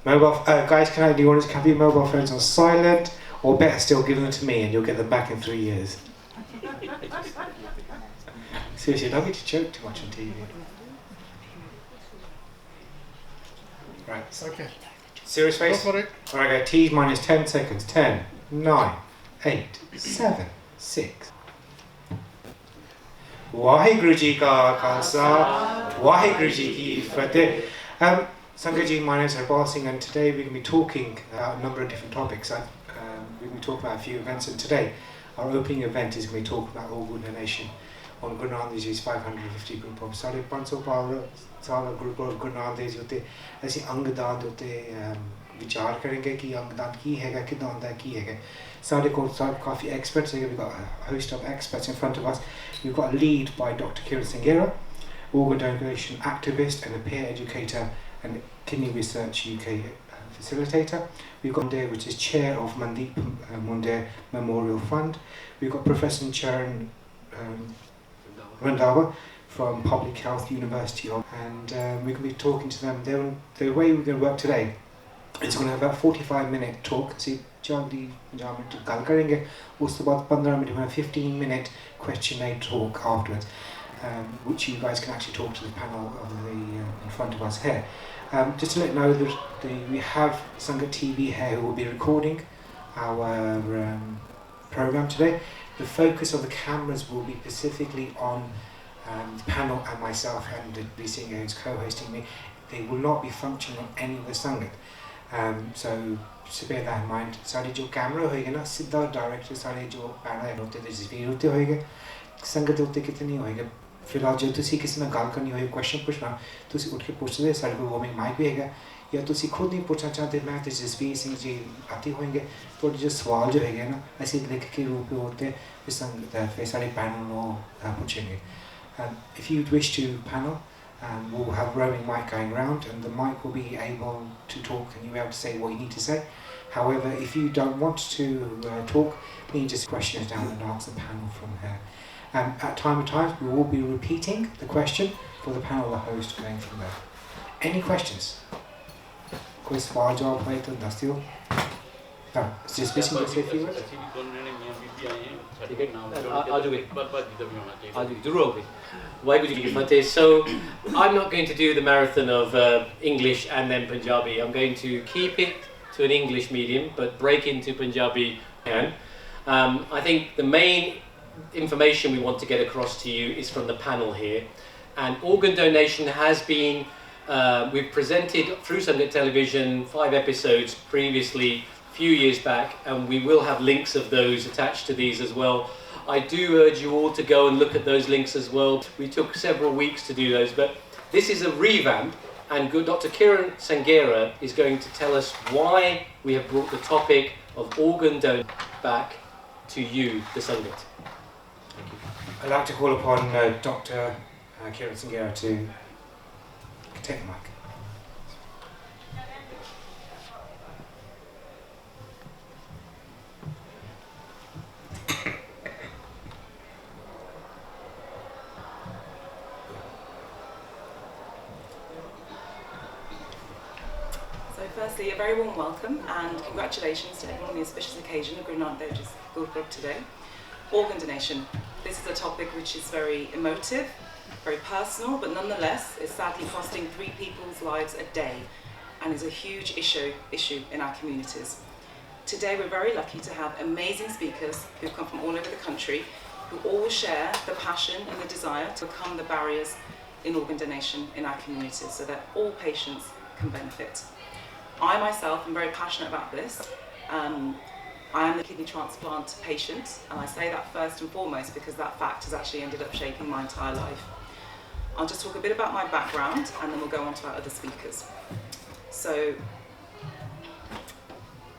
Guys, do you want to have your mobile phones on silent, or better still, give them to me and you'll get them back in 3 years. Seriously, don't get to joke too much on TV. Right. Okay. Serious face? Go for it. Alright, go. T minus 10 seconds. 10, 9, 8, 7, 6. Waheguru Ji Ka Khalsa, Waheguru Ji Ki Fateh. Sangaji, my name is Harbal Singh, and today we're going to be talking about a number of different topics. We're going to be talking about a few events, and today our opening event is going to be talking about all good nation on Guru Nanak Dev Ji's 550 Guru Purab. Sade 500 साल गुरु नानक देव जी उत्ते ऐसे अंगदान दे उत्ते विचार करेंगे कि अंगदान की हैगा कितना होंदा है की हैगा सारे को काफ़ी experts we've got a host of experts in front of us. We've got a lead by Dr. Kiran Sanghera, organ donation activist and a peer educator and kidney research UK facilitator. We've got Munde, which is chair of Mandeep Munde Memorial Fund. We've got Professor Charan Randhawa from Public Health University, and we're going to be talking to them. The way we're going to work today is going to have about 45-minute talk. See, jagdi to gal karenge. Uske baad 15 minute, 15-minute question-and talk afterwards, which you guys can actually talk to the panel in front of us here. Just to let you know that we have Sangat TV here who will be recording our program today. The focus of the cameras will be specifically on the panel and myself and the BC who's co-hosting me. They will not be functioning on any of the Sangat. So just bear that in mind. सारे जो camera होएगा ना सीधा direct सारे जो panel होते हैं तस्वीर होते होएगा संगत होते कितने होएगा फिलहाल जो तुसी किसी ना गाल करनी होए क्वेश्चन पूछना तुसी उठ के पूछ दे सारे को वो में माइक भी हैगा या तुसी खुद नहीं पूछना चाहते मैं तस्वीर सिंह जी आते होंगे तो जो सवाल जो हैगा ना ऐसे लिख के रूप में होते हैं फिर सारे पैनल नो पूछेंगे. If you wish to panel, we'll have roaming mic going around and the mic will be able to talk and you'll be able to say what you need to say. However, if you don't want to talk, then you just questions down and ask the panel from here. At time of times, we will be repeating the question for the panel, the host going from there. Any questions? कोई सवाल जवाब है तो दस दियो. Just listen to say a few words. So I'm not going to do the marathon of English and then Punjabi. I'm going to keep it to an English medium but break into Punjabi again. I think the main information we want to get across to you is from the panel here, and organ donation has been we've presented through Sunday Television 5 episodes previously few years back, and we will have links of those attached to these as well. I do urge you all to go and look at those links as well. We took several weeks to do those, but this is a revamp, and Dr. Kiran Sanghera is going to tell us why we have brought the topic of organ donation back to you, the Sangat. Thank you. I'd like to call upon Dr. Kiran Sanghera to take the mic. Firstly, a very warm welcome and congratulations to everyone on the auspicious occasion of Guru Nanak Dev Ji's Gurpurab today. Organ donation. This is a topic which is very emotive, very personal, but nonetheless is sadly costing 3 people's lives a day and is a huge issue in our communities. Today we're very lucky to have amazing speakers who've come from all over the country who all share the passion and the desire to overcome the barriers in organ donation in our communities so that all patients can benefit. I myself am very passionate about this. I am the kidney transplant patient, and I say that first and foremost because that fact has actually ended up shaping my entire life. I'll just talk a bit about my background and then we'll go on to our other speakers. So,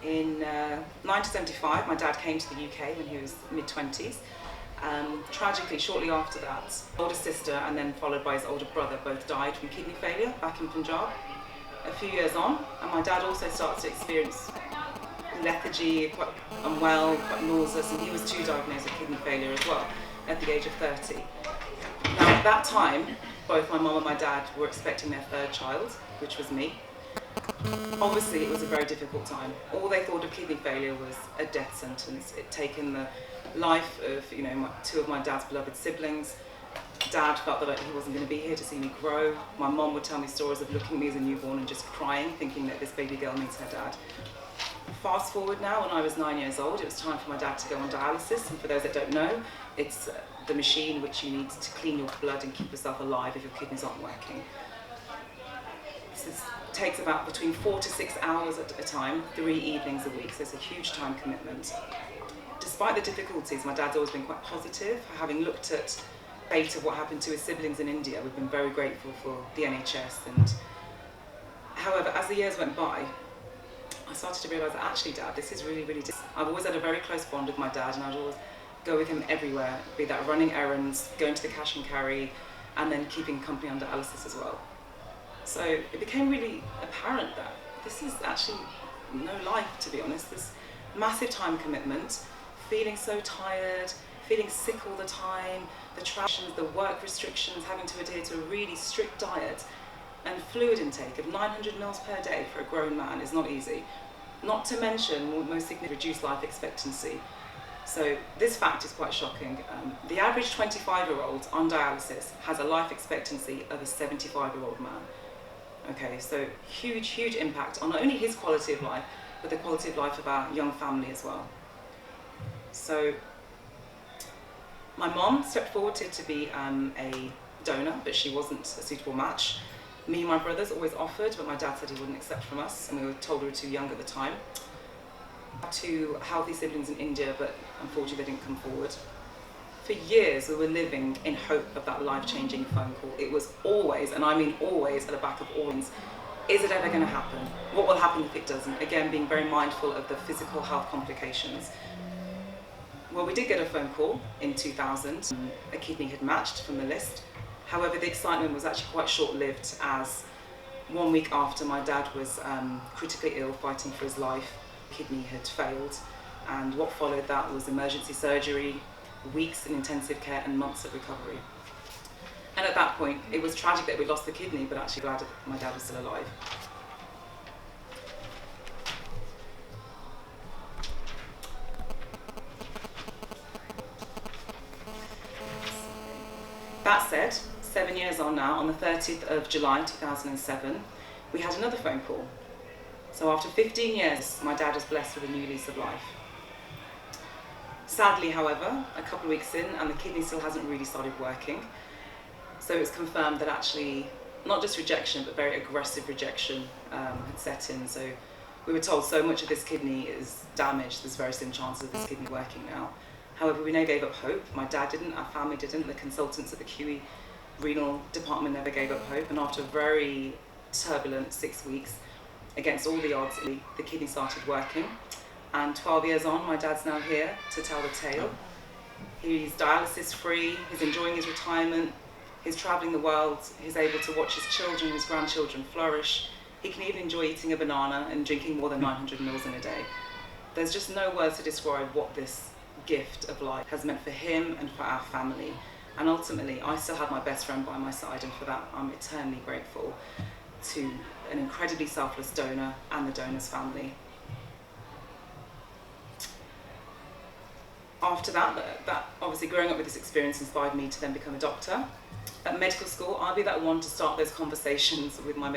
in 1975, my dad came to the UK when he was mid-20s. Tragically, shortly after that, older sister and then followed by his older brother both died from kidney failure back in Punjab. A few years on, and my dad also started to experience lethargy, quite unwell, quite nauseous, and he was too diagnosed with kidney failure as well at the age of 30. Now at that time, both my mum and my dad were expecting their 3rd child, which was me. Obviously, it was a very difficult time. All they thought of kidney failure was a death sentence. It'd taken the life of, two of my dad's beloved siblings. Dad felt that he wasn't going to be here to see me grow. My mom would tell me stories of looking at me as a newborn and just crying, thinking that this baby girl needs her dad. Fast forward now, when I was 9 years old, it was time for my dad to go on dialysis. And for those that don't know, it's the machine which you need to clean your blood and keep yourself alive if your kidneys aren't working. This takes about between 4 to 6 hours at a time, 3 evenings a week, so it's a huge time commitment. Despite the difficulties, my dad's always been quite positive. Having looked at fate of what happened to his siblings in India, we've been very grateful for the NHS. And however, as the years went by, I started to realise that actually, Dad, this is really, really difficult. I've always had a very close bond with my dad, and I'd always go with him everywhere, be that running errands, going to the cash and carry, and then keeping company on dialysis as well. So it became really apparent that this is actually no life, to be honest. This massive time commitment, feeling so tired, feeling sick all the time, the travel, the work restrictions, having to adhere to a really strict diet, and fluid intake of 900 mils per day for a grown man is not easy. Not to mention, most significantly, reduced life expectancy. So this fact is quite shocking. The average 25-year-old on dialysis has a life expectancy of a 75-year-old man. Okay, so huge, huge impact on not only his quality of life, but the quality of life of our young family as well. So my mom stepped forward to be a donor, but she wasn't a suitable match. Me and my brothers always offered, but my dad said he wouldn't accept from us, and we were told we were too young at the time. I had 2 healthy siblings in India, but unfortunately they didn't come forward. For years we were living in hope of that life-changing phone call. It was always, and I mean always, at the back of all things, is it ever going to happen? What will happen if it doesn't? Again, being very mindful of the physical health complications. Well, we did get a phone call in 2000. A kidney had matched from the list. However, the excitement was actually quite short-lived, as 1 week after my dad was critically ill, fighting for his life, kidney had failed, and what followed that was emergency surgery, weeks in intensive care and months of recovery. And at that point, it was tragic that we lost the kidney, but actually glad that my dad was still alive. That said, 7 years on now, on the 30th of July 2007, we had another phone call. So after 15 years, my dad was blessed with a new lease of life. Sadly, however, a couple of weeks in, and the kidney still hasn't really started working. So it's confirmed that actually, not just rejection, but very aggressive rejection had set in. So we were told so much of this kidney is damaged, there's very slim chance of this kidney working now. However, we never gave up hope. My dad didn't, our family didn't, the consultants at the QE renal department never gave up hope. And after a very turbulent 6 weeks, against all the odds, the kidney started working. And 12 years on, my dad's now here to tell the tale. He's dialysis free, he's enjoying his retirement, he's traveling the world, he's able to watch his children, his grandchildren flourish. He can even enjoy eating a banana and drinking more than 900 mils in a day. There's just no words to describe what this gift of life has meant for him and for our family. And ultimately, I still have my best friend by my side, and for that I'm eternally grateful to an incredibly selfless donor and the donor's family. After that obviously growing up with this experience inspired me to then become a doctor. At medical school, I'll be that one to start those conversations with my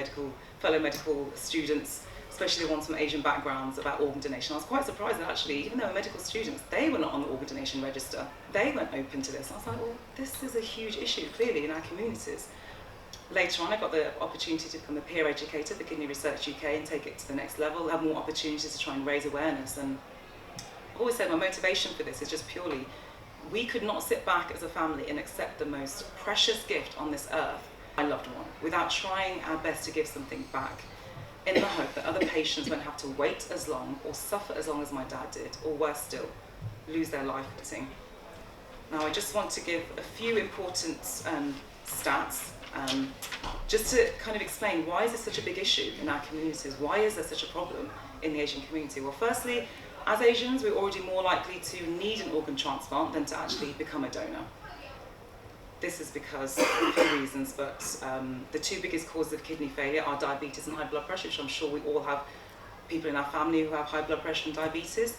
fellow medical students, especially the ones from Asian backgrounds, about organ donation. I was quite surprised that actually, even though medical students, they were not on the organ donation register. They weren't open to this. I was like, well, this is a huge issue, clearly, in our communities. Later on, I got the opportunity to become a peer educator for Kidney Research UK and take it to the next level, have more opportunities to try and raise awareness. And I've always said my motivation for this is just purely, we could not sit back as a family and accept the most precious gift on this earth, my loved one, without trying our best to give something back, in the hope that other patients won't have to wait as long or suffer as long as my dad did, or worse still, lose their life footing. Now, I just want to give a few important stats, just to kind of explain why is this such a big issue in our communities? Why is there such a problem in the Asian community? Well, firstly, as Asians, we're already more likely to need an organ transplant than to actually become a donor. This is because of a few reasons, but the two biggest causes of kidney failure are diabetes and high blood pressure, which I'm sure we all have people in our family who have high blood pressure and diabetes.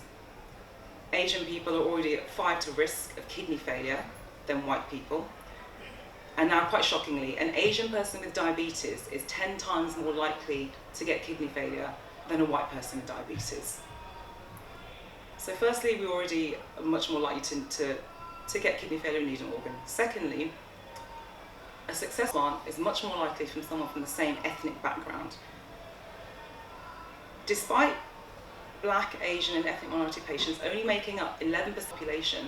Asian people are already at 5 to risk of kidney failure than white people. And now, quite shockingly, an Asian person with diabetes is 10 times more likely to get kidney failure than a white person with diabetes. So firstly, we already are much more likely to get kidney failure and need an organ. Secondly, a successful one is much more likely from someone from the same ethnic background. Despite Black, Asian and ethnic minority patients only making up 11% of the population,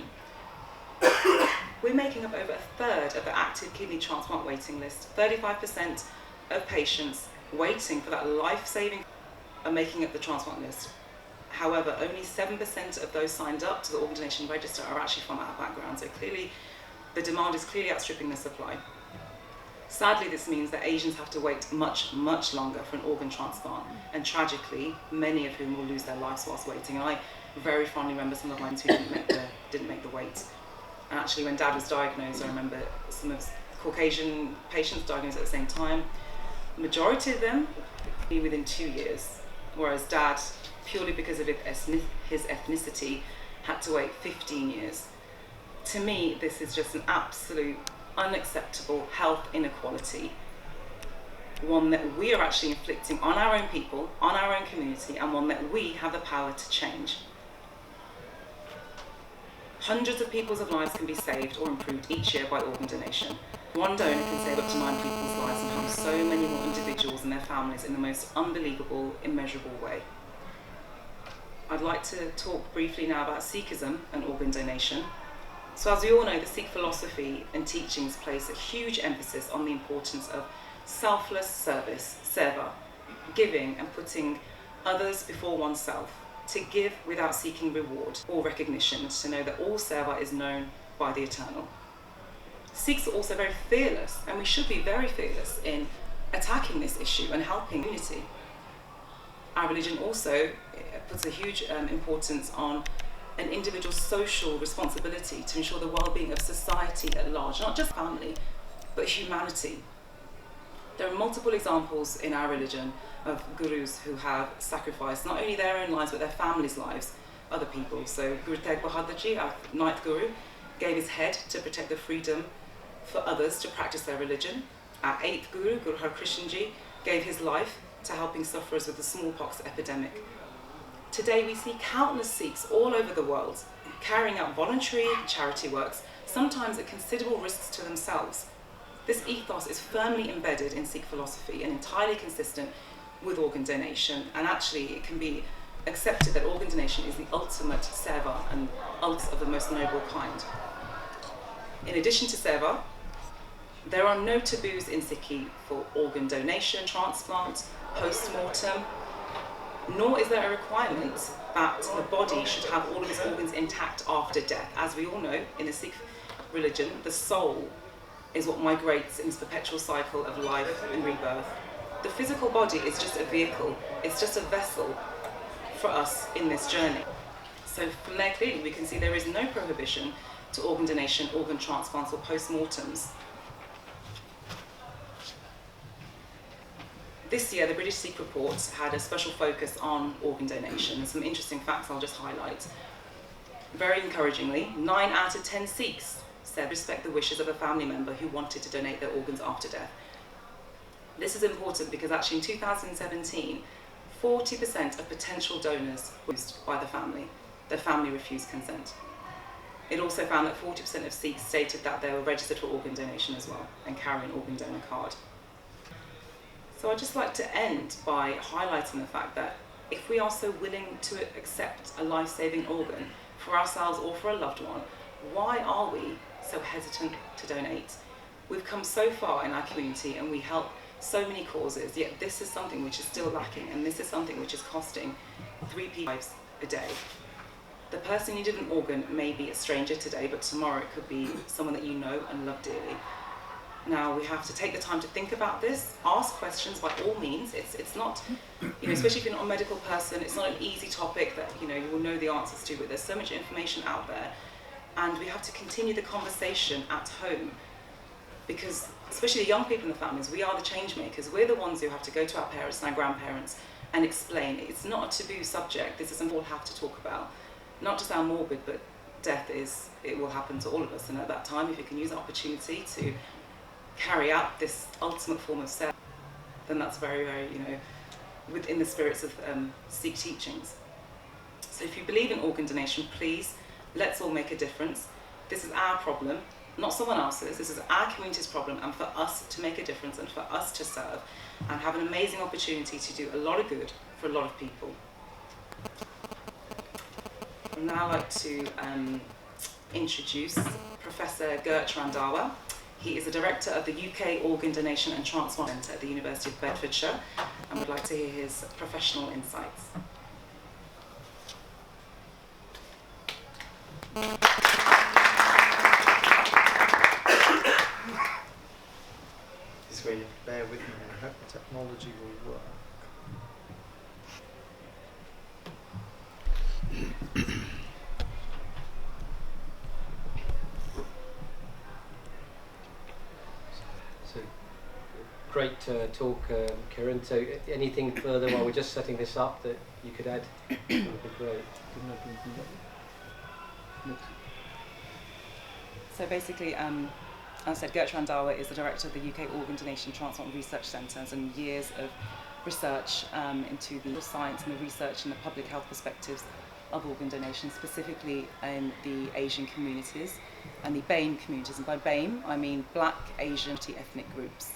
we're making up over a third of the active kidney transplant waiting list. 35% of patients waiting for that life-saving are making up the transplant list. However, only 7% of those signed up to the organ donation register are actually from our background. So clearly, the demand is clearly outstripping the supply. Sadly, this means that Asians have to wait much, much longer for an organ transplant. And tragically, many of whom will lose their lives whilst waiting. And I very fondly remember some of mine who didn't make the wait. And actually, when Dad was diagnosed, I remember some of Caucasian patients diagnosed at the same time. The majority of them be within 2 years, whereas Dad, purely because of his ethnicity, had to wait 15 years. To me, this is just an absolute unacceptable health inequality, one that we are actually inflicting on our own people, on our own community, and one that we have the power to change. Hundreds of people's lives can be saved or improved each year by organ donation. One donor can save up to 9 people's lives and help so many more individuals and their families in the most unbelievable, immeasurable way. I'd like to talk briefly now about Sikhism and organ donation. So as we all know, the Sikh philosophy and teachings place a huge emphasis on the importance of selfless service, seva, giving and putting others before oneself, to give without seeking reward or recognition, to know that all seva is known by the Eternal. Sikhs are also very fearless, and we should be very fearless in attacking this issue and helping unity. Our religion also puts a huge importance on an individual's social responsibility to ensure the well-being of society at large, not just family, but humanity. There are multiple examples in our religion of gurus who have sacrificed not only their own lives, but their families' lives, other people. So Guru Tegh Bahadur Ji, our 9th guru, gave his head to protect the freedom for others to practice their religion. Our 8th guru, Guru Har Krishan Ji, gave his life to helping sufferers with the smallpox epidemic. Today we see countless Sikhs all over the world carrying out voluntary charity works, sometimes at considerable risks to themselves. This ethos is firmly embedded in Sikh philosophy and entirely consistent with organ donation, and actually it can be accepted that organ donation is the ultimate seva and ultimate of the most noble kind. In addition to seva, there are no taboos in Sikhi for organ donation, transplant, post-mortem, nor is there a requirement that the body should have all of its organs intact after death. As we all know, in the Sikh religion, the soul is what migrates in this perpetual cycle of life and rebirth. The physical body is just a vehicle, it's just a vessel for us in this journey. So from there, clearly, we can see there is no prohibition to organ donation, organ transplants, or post-mortems. This year, the British Sikh Report had a special focus on organ donation. Some interesting facts I'll just highlight. Very encouragingly, 9 out of 10 Sikhs said respect the wishes of a family member who wanted to donate their organs after death. This is important because actually in 2017, 40% of potential donors were used by the family. Their family refused consent. It also found that 40% of Sikhs stated that they were registered for organ donation as well and carry an organ donor card. So I'd just like to end by highlighting the fact that if we are so willing to accept a life-saving organ for ourselves or for a loved one, why are we so hesitant to donate? We've come so far in our community and we help so many causes, yet this is something which is still lacking, and this is something which is costing 3 people's lives a day. The person who needed an organ may be a stranger today, but tomorrow it could be someone that you know and love dearly. Now we have to take the time to think about this, ask questions by all means. It's not, especially if you're not a medical person, it's not an easy topic that you will know the answers to, but there's so much information out there. And we have to continue the conversation at home because especially the young people in the families, we are the change makers. We're the ones who have to go to our parents and our grandparents and explain. It's not a taboo subject. This is something we'll have to talk about. Not to sound morbid, but death it will happen to all of us. And at that time, if you can use the opportunity to carry out this ultimate form of self, then that's very, very, within the spirits of Sikh teachings. So if you believe in organ donation, please, let's all make a difference. This is our problem, not someone else's. This is our community's problem, and for us to make a difference and for us to serve and have an amazing opportunity to do a lot of good for a lot of people. I'd now like to introduce Professor Gert Randhawa. He is the director of the UK Organ Donation and Transplant Centre at the University of Bedfordshire, and would like to hear his professional insights. This is where you bear with me, and I hope the technology will work. So, great talk, Kiran. So, anything further while we're just setting this up that you could add? That would be great. So basically, as I said, Gert Randhawa is the director of the UK Organ Donation Transplant Research Centres, and years of research into the science and the research and the public health perspectives of organ donation, specifically in the Asian communities and the BAME communities. And by BAME, I mean Black, Asian, ethnic groups,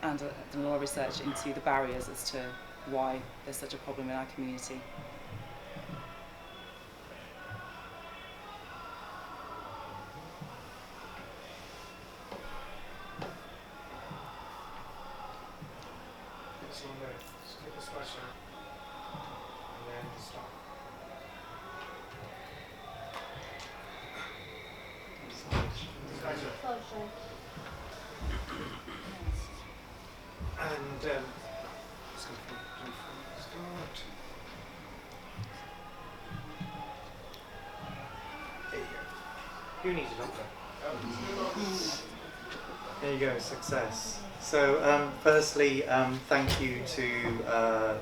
and done a lot of research into the barriers as to why there's such a problem in our community. Skip the slideshow and then stop. And just going to start. There you go. Who needs a doctor? There you go, success. So firstly, thank you to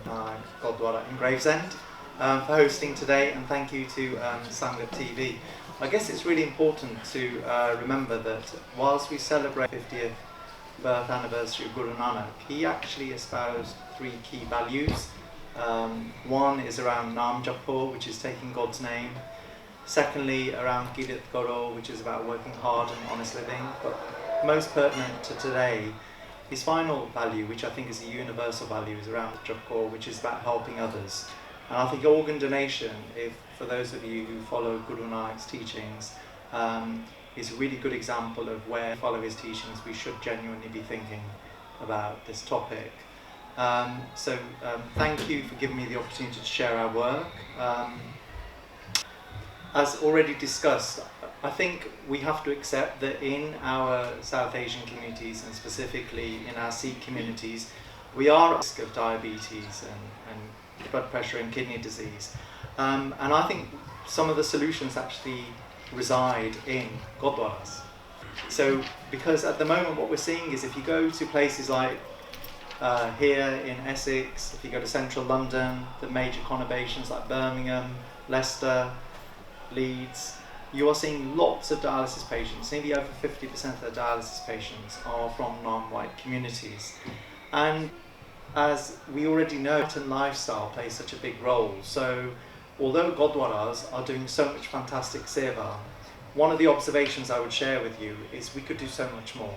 my Gurdwara in Gravesend for hosting today, and thank you to Sangat TV. I guess it's really important to remember that whilst we celebrate 50th birth anniversary of Guru Nanak, he actually espoused 3 key values. One is around Nam Japo, which is taking God's name. Secondly, around Kirit Karo, which is about working hard and honest living. But most pertinent to today, his final value, which I think is a universal value, is around Japko, which is about helping others. And I think organ donation, for those of you who follow Guru Nanak's teachings, is a really good example of where, follow his teachings, we should genuinely be thinking about this topic. Thank you for giving me the opportunity to share our work. As already discussed, I think we have to accept that in our South Asian communities, and specifically in our Sikh communities, we are at risk of diabetes and blood pressure and kidney disease. And I think some of the solutions actually reside in Gurdwaras. So, because at the moment what we're seeing is if you go to places like here in Essex, if you go to central London, the major conurbations like Birmingham, Leicester, Leeds, you are seeing lots of dialysis patients. Nearly over 50% of the dialysis patients are from non-white communities. And as we already know, Tibetan lifestyle plays such a big role. So although Gurdwaras are doing so much fantastic seva, one of the observations I would share with you is we could do so much more.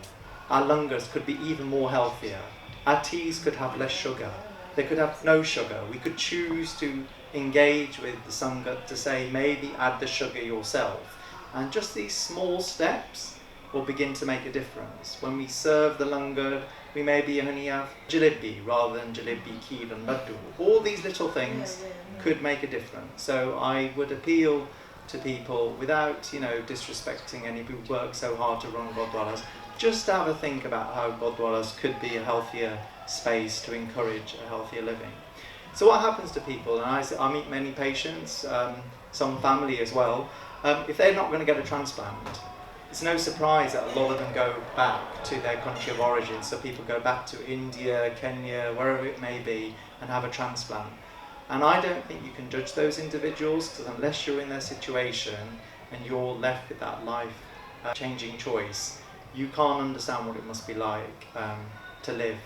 Our langars could be even more healthier. Our teas could have less sugar. They could have no sugar. We could choose to engage with the Sangat to say maybe add the sugar yourself. And just these small steps will begin to make a difference. When we serve the langar, we maybe only have jalebi rather than jalebi, kheer and laddu. All these little things could make a difference. So I would appeal to people without, disrespecting any who work so hard to run Gurdwaras, just have a think about how Gurdwaras could be a healthier space to encourage a healthier living. So what happens to people, and I meet many patients, some family as well, if they're not going to get a transplant, it's no surprise that a lot of them go back to their country of origin. So people go back to India, Kenya, wherever it may be, and have a transplant. And I don't think you can judge those individuals, because unless you're in their situation and you're left with that life-changing choice, you can't understand what it must be like to live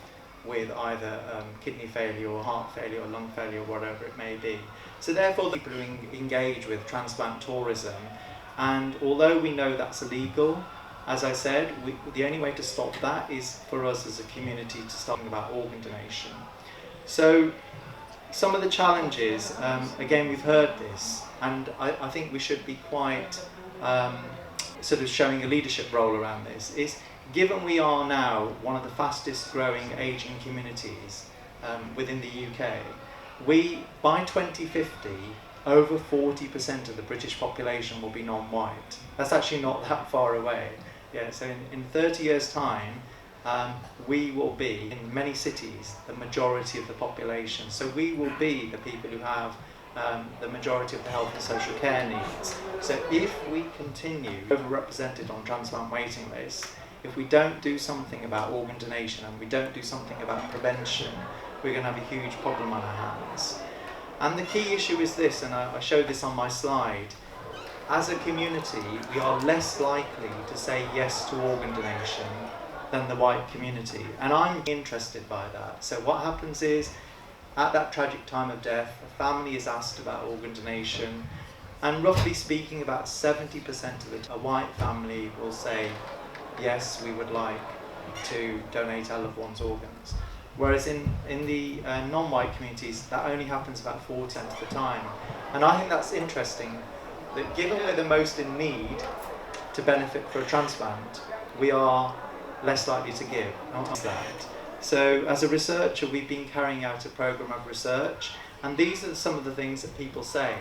with either kidney failure or heart failure or lung failure or whatever it may be. So therefore, the people who engage with transplant tourism, and although we know that's illegal, as I said, the only way to stop that is for us as a community to start thinking about organ donation. So some of the challenges, again, we've heard this, and I think we should be quite sort of showing a leadership role around this, is given we are now one of the fastest growing ageing communities within the UK, by 2050, over 40% of the British population will be non-white. That's actually not that far away. Yeah, so in 30 years' time, we will be, in many cities, the majority of the population. So we will be the people who have the majority of the health and social care needs. So if we continue overrepresented on transplant waiting lists, if we don't do something about organ donation and we don't do something about prevention, we're going to have a huge problem on our hands. And the key issue is this, and I showed this on my slide. As a community, we are less likely to say yes to organ donation than the white community. And I'm interested by that. So what happens is, at that tragic time of death, a family is asked about organ donation, and roughly speaking, about 70% of a white family will say, yes, we would like to donate our loved one's organs. Whereas in the non-white communities, that only happens about 40% of the time. And I think that's interesting, that given we're the most in need to benefit for a transplant, we are less likely to give. That. So as a researcher, we've been carrying out a program of research, and these are some of the things that people say.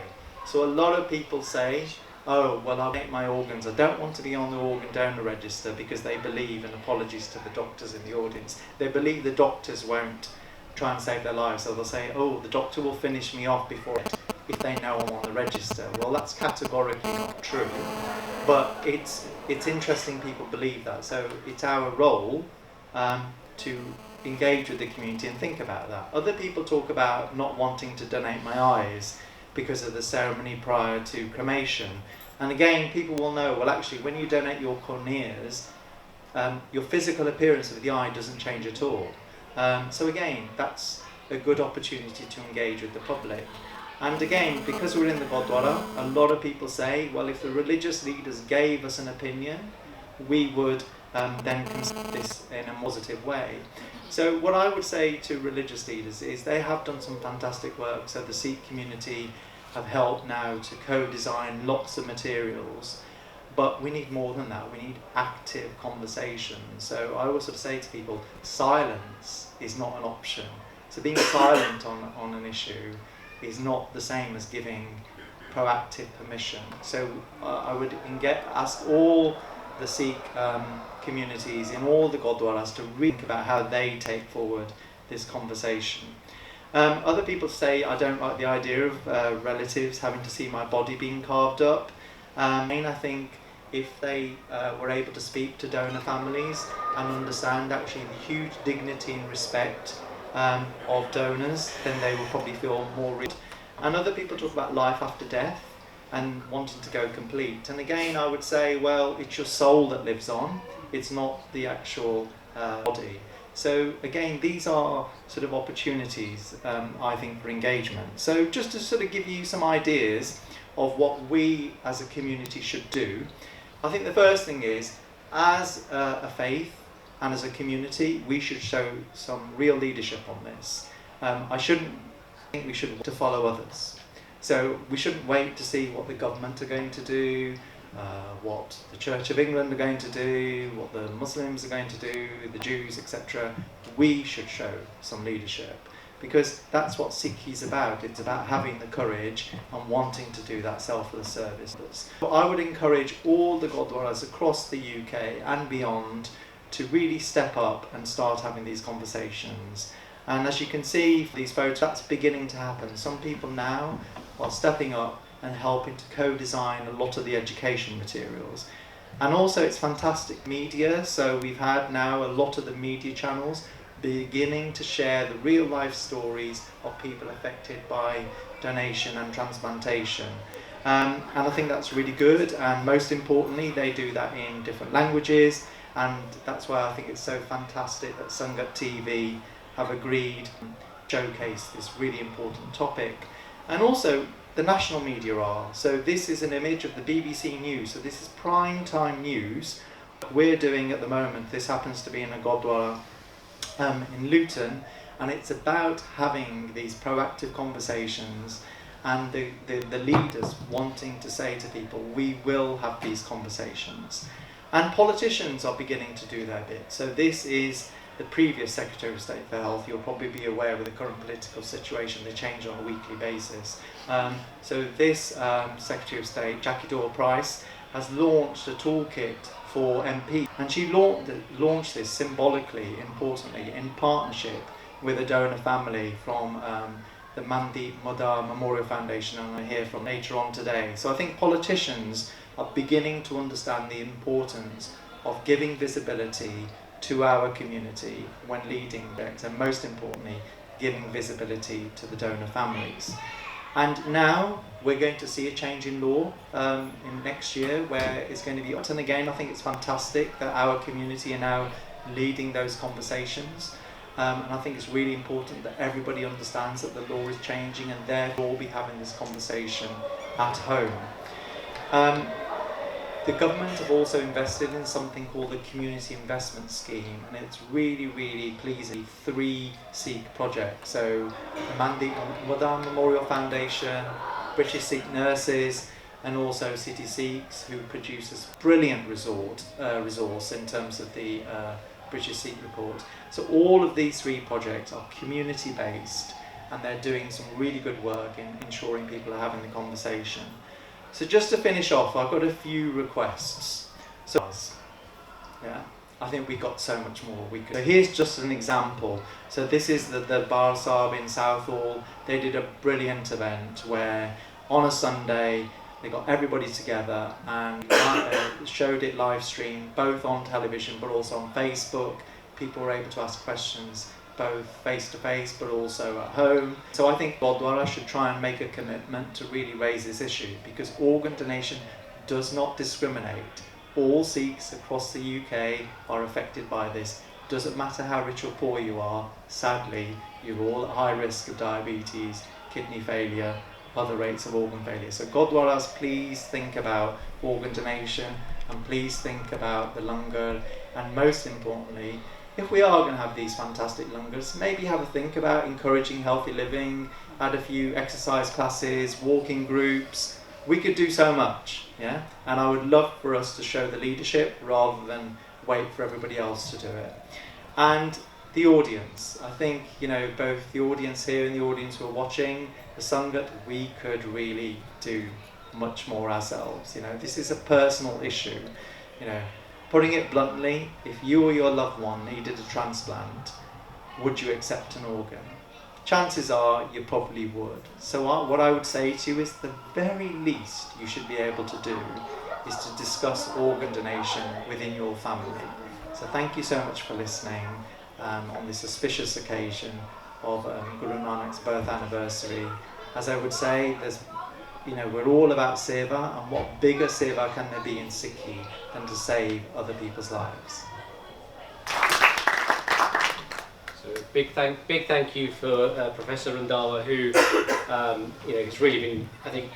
So a lot of people say, oh, well, I'll donate my organs. I don't want to be on the organ donor register because they believe, and apologies to the doctors in the audience, they believe the doctors won't try and save their lives. So they'll say, oh, the doctor will finish me off before if they know I'm on the register. Well, that's categorically not true. But it's interesting people believe that. So it's our role to engage with the community and think about that. Other people talk about not wanting to donate my eyes because of the ceremony prior to cremation. And again, people will know, well, actually, when you donate your corneas, your physical appearance of the eye doesn't change at all. So again, that's a good opportunity to engage with the public. And again, because we're in the Gurdwara, a lot of people say, well, if the religious leaders gave us an opinion, we would then consider this in a positive way. So what I would say to religious leaders is they have done some fantastic work. So the Sikh community have helped now to co-design lots of materials, but we need more than that. We need active conversation. So I always sort of say to people, silence is not an option. So being silent on an issue is not the same as giving proactive permission. So I would ask all the Sikh communities in all the Gurdwaras to think about how they take forward this conversation. Other people say, I don't like the idea of relatives having to see my body being carved up. And I think if they were able to speak to donor families and understand actually the huge dignity and respect of donors, then they will probably feel more real. And other people talk about life after death and wanting to go complete. And again, I would say, well, it's your soul that lives on. It's not the actual body. So again, these are sort of opportunities, I think, for engagement. So just to sort of give you some ideas of what we as a community should do, I think the first thing is, as a faith and as a community, we should show some real leadership on this. I think we should to follow others. So we shouldn't wait to see what the government are going to do, what the Church of England are going to do, what the Muslims are going to do, the Jews, etc. We should show some leadership, because that's what Sikhi is about. It's about having the courage and wanting to do that selfless service. But I would encourage all the Gurdwaras across the UK and beyond to really step up and start having these conversations. And as you can see from these photos, that's beginning to happen. Some people now are stepping up and helping to co-design a lot of the education materials. And also it's fantastic media, so we've had now a lot of the media channels beginning to share the real life stories of people affected by donation and transplantation. And I think that's really good, and most importantly they do that in different languages, and that's why I think it's so fantastic that Sangat TV have agreed to showcase this really important topic. And also the national media are. So this is an image of the BBC News, so this is prime time news. We're doing at the moment, this happens to be in a Gurdwara in Luton, and it's about having these proactive conversations and the leaders wanting to say to people, we will have these conversations. And politicians are beginning to do their bit. So this is the previous Secretary of State for Health. You'll probably be aware of the current political situation, they change on a weekly basis. So this Secretary of State, Jackie Dore-Price, has launched a toolkit for MP, and she launched this symbolically, importantly, in partnership with a donor family from the Mandeep Mudar Memorial Foundation, and I hear from later on today. So I think politicians are beginning to understand the importance of giving visibility to our community when leading projects, and most importantly, giving visibility to the donor families. And now we're going to see a change in law in next year where it's going to be, and again I think it's fantastic that our community are now leading those conversations, and I think it's really important that everybody understands that the law is changing, and therefore we'll be having this conversation at home. The government have also invested in something called the Community Investment Scheme, and it's really, really pleasing. 3 Sikh projects, so the Mandeep Mudar Memorial Foundation, British Sikh Nurses, and also City Sikhs, who produce this brilliant resource in terms of the British Sikh report. So all of these 3 projects are community based, and they're doing some really good work in ensuring people are having the conversation. So just to finish off, I've got a few requests. So, yeah, I think we got so much more. So here's just an example. So this is the Bar Saab in Southall. They did a brilliant event where on a Sunday they got everybody together and showed it live streamed, both on television but also on Facebook. People were able to ask questions both face to face but also at home. So I think Gurdwara should try and make a commitment to really raise this issue, because organ donation does not discriminate. All Sikhs across the UK are affected by this. Doesn't matter how rich or poor you are, sadly you're all at high risk of diabetes, kidney failure, other rates of organ failure. So Gurdwaras, please think about organ donation, and please think about the langar, and most importantly, if we are going to have these fantastic langars, maybe have a think about encouraging healthy living, add a few exercise classes, walking groups. We could do so much, yeah? And I would love for us to show the leadership rather than wait for everybody else to do it. And the audience, I think, you know, both the audience here and the audience who are watching, the Sangat, we could really do much more ourselves. You know, this is a personal issue, you know. Putting it bluntly, if you or your loved one needed a transplant, would you accept an organ? Chances are you probably would. So what I would say to you is the very least you should be able to do is to discuss organ donation within your family. So thank you so much for listening on this auspicious occasion of Guru Nanak's birth anniversary. As I would say, we're all about seva, and what bigger seva can there be in Sikhi than to save other people's lives? So big thank you for Professor Randhawa, who it's really been, I think,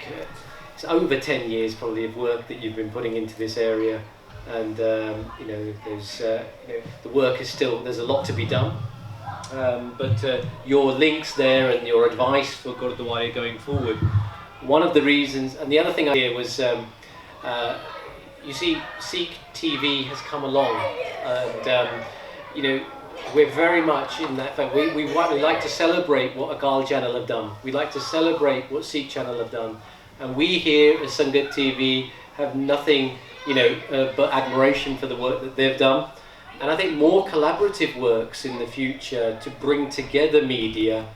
it's over 10 years probably of work that you've been putting into this area, and there's the work is still, there's a lot to be done. But your links there and your advice for Gurdwara going forward. One of the reasons, and the other thing I hear was, you see, Sikh TV has come along, and we're very much in that fact. We like to celebrate what Akal Channel have done. We like to celebrate what Sikh Channel have done, and we here at Sangat TV have nothing, but admiration for the work that they've done. And I think more collaborative works in the future to bring together media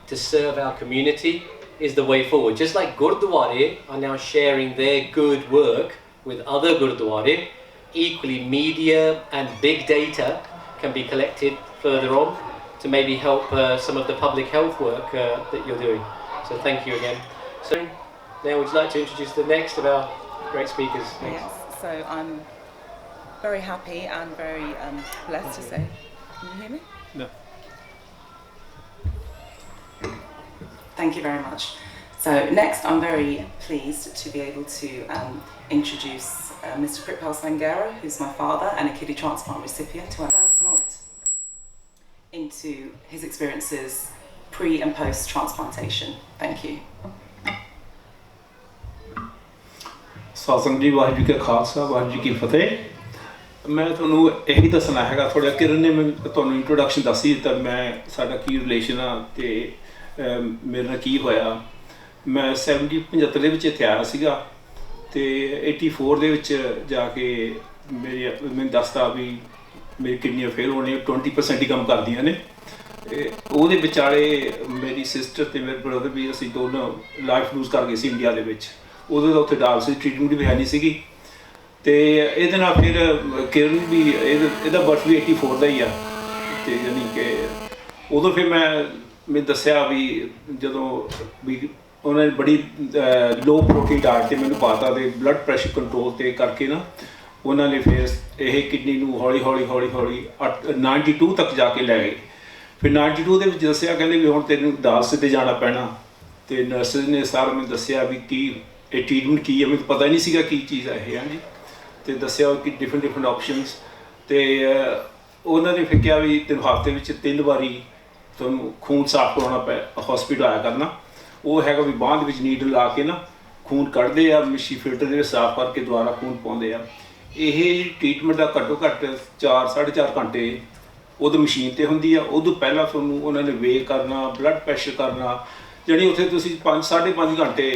to serve our community is the way forward. Just like Gurdwara are now sharing their good work with other Gurdwara, equally media and big data can be collected further on to maybe help some of the public health work that you're doing. So thank you again. So now would you like to introduce the next of our great speakers? Yes, so I'm very happy and very blessed to say. Can you hear me? No. Thank you very much. So next, I'm very pleased to be able to introduce Mr. Kripal Sangera, who's my father and a kidney transplant recipient, who I personal into his experiences pre and post transplantation. Thank you. ਸਾਸੰਗ ਜੀ ਵਾਹਿਗੁਰੂ ਜੀ ਕਾ ਖਾਲਸਾ ਵਾਹਿਗੁਰੂ ਜੀ ਕੀ ਫਤਿਹ। ਮੈਂ ਤੁਹਾਨੂੰ ਇਹੀ ਦੱਸਣਾ ਹੈਗਾ, ਥੋੜ੍ਹਾ ਕਿਰਨ ਨੇ ਮੈਨੂੰ ਤੁਹਾਨੂੰ ਇੰਟਰੋਡਕਸ਼ਨ ਦੱਸੀ ਤਾਂ ਮੈਂ ਸਾਡਾ ਕੀ ਰਿਲੇਸ਼ਨ ਆ ਅਤੇ ਮੇਰੇ ਨਾਲ ਕੀ ਹੋਇਆ। ਮੈਂ 75 ਦੇ ਵਿੱਚ ਇੱਥੇ ਆਇਆ ਸੀਗਾ ਅਤੇ 84 ਦੇ ਵਿੱਚ ਜਾ ਕੇ ਮੈਨੂੰ ਦੱਸਦਾ ਵੀ ਮੇਰੀ ਕਿਡਨੀਆਂ ਫੇਲ ਹੋਣੀਆਂ, 20% ਹੀ ਕੰਮ ਕਰਦੀਆਂ ਨੇ। ਉਹਦੇ ਵਿਚਾਲੇ ਮੇਰੀ ਸਿਸਟਰ ਅਤੇ ਮੇਰੇ ਬ੍ਰਦਰ ਵੀ ਅਸੀਂ ਦੋਨੋਂ ਲਾਈਫ ਲੂਜ਼ ਕਰ ਗਏ ਸੀ ਇੰਡੀਆ ਦੇ ਵਿੱਚ। ਉਦੋਂ ਤਾਂ ਉੱਥੇ ਡਾਇਲਸਿਸ ਟ੍ਰੀਟਮੈਂਟ ਵੀ ਹੈ ਨਹੀਂ ਸੀਗੀ ਅਤੇ ਇਹਦੇ ਨਾਲ ਫਿਰ ਕਿਰਨ ਵੀ ਇਹਦਾ ਬਰਥ ਵੀ 84 ਦਾ ਹੀ ਆ ਅਤੇ ਯਾਨੀ ਕਿ ਉਦੋਂ ਫਿਰ ਮੈਨੂੰ ਦੱਸਿਆ ਵੀ ਜਦੋਂ ਵੀ ਉਹਨਾਂ ਨੇ ਬੜੀ ਲੋ ਪ੍ਰੋਟੀਨ ਡਾਇਟ 'ਤੇ ਮੈਨੂੰ ਪਾਤਾ ਅਤੇ ਬਲੱਡ ਪ੍ਰੈਸ਼ਰ ਕੰਟਰੋਲ 'ਤੇ ਕਰਕੇ ਨਾ ਉਹਨਾਂ ਨੇ ਫਿਰ ਇਹ ਕਿਡਨੀ ਨੂੰ ਹੌਲੀ 92 ਤੱਕ ਜਾ ਕੇ ਲੈ ਗਏ। ਫਿਰ 92 ਦੇ ਵਿੱਚ ਦੱਸਿਆ ਕਹਿੰਦੇ ਵੀ ਹੁਣ ਤੈਨੂੰ ਡਾਇਲਸਿਸ 'ਤੇ ਜਾਣਾ ਪੈਣਾ ਅਤੇ ਨਰਸਿਸ ਨੇ ਸਾਰਾ ਮੈਨੂੰ ਦੱਸਿਆ ਵੀ ਕੀ ਇਹ ਟ੍ਰੀਟਮੈਂਟ ਕੀ ਹੈ। ਮੈਨੂੰ ਪਤਾ ਹੀ ਨਹੀਂ ਸੀਗਾ ਕੀ ਚੀਜ਼ ਹੈ ਇਹ, ਹਾਂਜੀ। ਅਤੇ ਦੱਸਿਆ ਕਿ ਡਿਫਰੈਂਟ ਆਪਸ਼ਨਸ ਅਤੇ ਉਹਨਾਂ ਨੇ ਫਿਰ ਕਿਹਾ ਵੀ ਤੈਨੂੰ ਹਫ਼ਤੇ ਵਿੱਚ 3 ਵਾਰੀ ਤੁਹਾਨੂੰ ਖੂਨ ਸਾਫ਼ ਕਰਾਉਣਾ ਹੌਸਪੀਟਲ ਆਇਆ ਕਰਨਾ। ਉਹ ਹੈਗਾ ਵੀ ਬਾਂਹ ਦੇ ਵਿੱਚ ਨੀਡਲ ਲਾ ਕੇ ਨਾ ਖੂਨ ਕੱਢਦੇ ਆ, ਮਸ਼ੀ ਫਿਲਟਰ ਦੇ ਵਿੱਚ ਸਾਫ਼ ਕਰਕੇ ਦੁਬਾਰਾ ਖੂਨ ਪਾਉਂਦੇ ਆ। ਇਹ ਟ੍ਰੀਟਮੈਂਟ ਦਾ ਘੱਟੋ ਘੱਟ 4-4.5 ਘੰਟੇ ਉਦੋਂ ਮਸ਼ੀਨ 'ਤੇ ਹੁੰਦੀ ਆ। ਉਦੋਂ ਪਹਿਲਾਂ ਤੁਹਾਨੂੰ ਉਹਨਾਂ ਨੇ ਵੇਅ ਕਰਨਾ, ਬਲੱਡ ਪ੍ਰੈਸ਼ਰ ਕਰਨਾ, ਜਾਣੀ ਉੱਥੇ ਤੁਸੀਂ 5-5.5 ਘੰਟੇ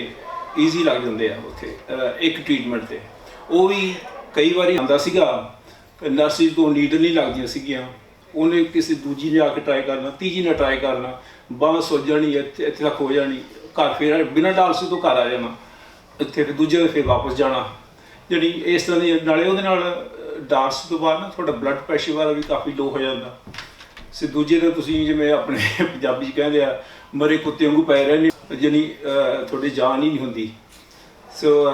ਈਜ਼ੀ ਲੱਗ ਜਾਂਦੇ ਆ ਉੱਥੇ ਇੱਕ ਟ੍ਰੀਟਮੈਂਟ 'ਤੇ। ਉਹ ਵੀ ਕਈ ਵਾਰੀ ਆਉਂਦਾ ਸੀਗਾ, ਨਰਸਿਸ ਤੋਂ ਨੀਡਲ ਨਹੀਂ ਲੱਗਦੀਆਂ ਸੀਗੀਆਂ, ਉਹਨੇ ਕਿਸੇ ਦੂਜੀ ਨੇ ਆ ਕੇ ਟਰਾਈ ਕਰਨਾ, ਤੀਜੀ ਨੇ ਟਰਾਈ ਕਰਨਾ, ਬਾਂਹ ਸੁੱਜ ਜਾਣੀ, ਇੱਥੇ ਤੱਕ ਹੋ ਜਾਣੀ, ਘਰ ਫਿਰ ਬਿਨਾਂ ਡਾਇਲਸਿਸ ਤੋਂ ਘਰ ਆ ਜਾਣਾ, ਇੱਥੇ ਫਿਰ ਦੂਜੇ ਦਿਨ ਫਿਰ ਵਾਪਸ ਜਾਣਾ। ਜਿਹੜੀ ਇਸ ਤਰ੍ਹਾਂ ਦੀ ਨਾਲੇ ਉਹਦੇ ਨਾਲ ਡਾਇਲਸਿਸ ਤੋਂ ਬਾਅਦ ਨਾ ਤੁਹਾਡਾ ਬਲੱਡ ਪ੍ਰੈਸ਼ਰ ਵਾਲਾ ਵੀ ਕਾਫੀ ਲੋ ਹੋ ਜਾਂਦਾ। ਸੇ ਦੂਜੇ ਦਿਨ ਤੁਸੀਂ ਜਿਵੇਂ ਆਪਣੇ ਪੰਜਾਬੀ 'ਚ ਕਹਿੰਦੇ ਆ ਮਰੇ ਕੁੱਤੇ ਵਾਂਗੂ ਪਏ ਰਹਿੰਦੇ, ਜਾਣੀ ਤੁਹਾਡੀ ਜਾਨ ਹੀ ਨਹੀਂ ਹੁੰਦੀ। ਸੋ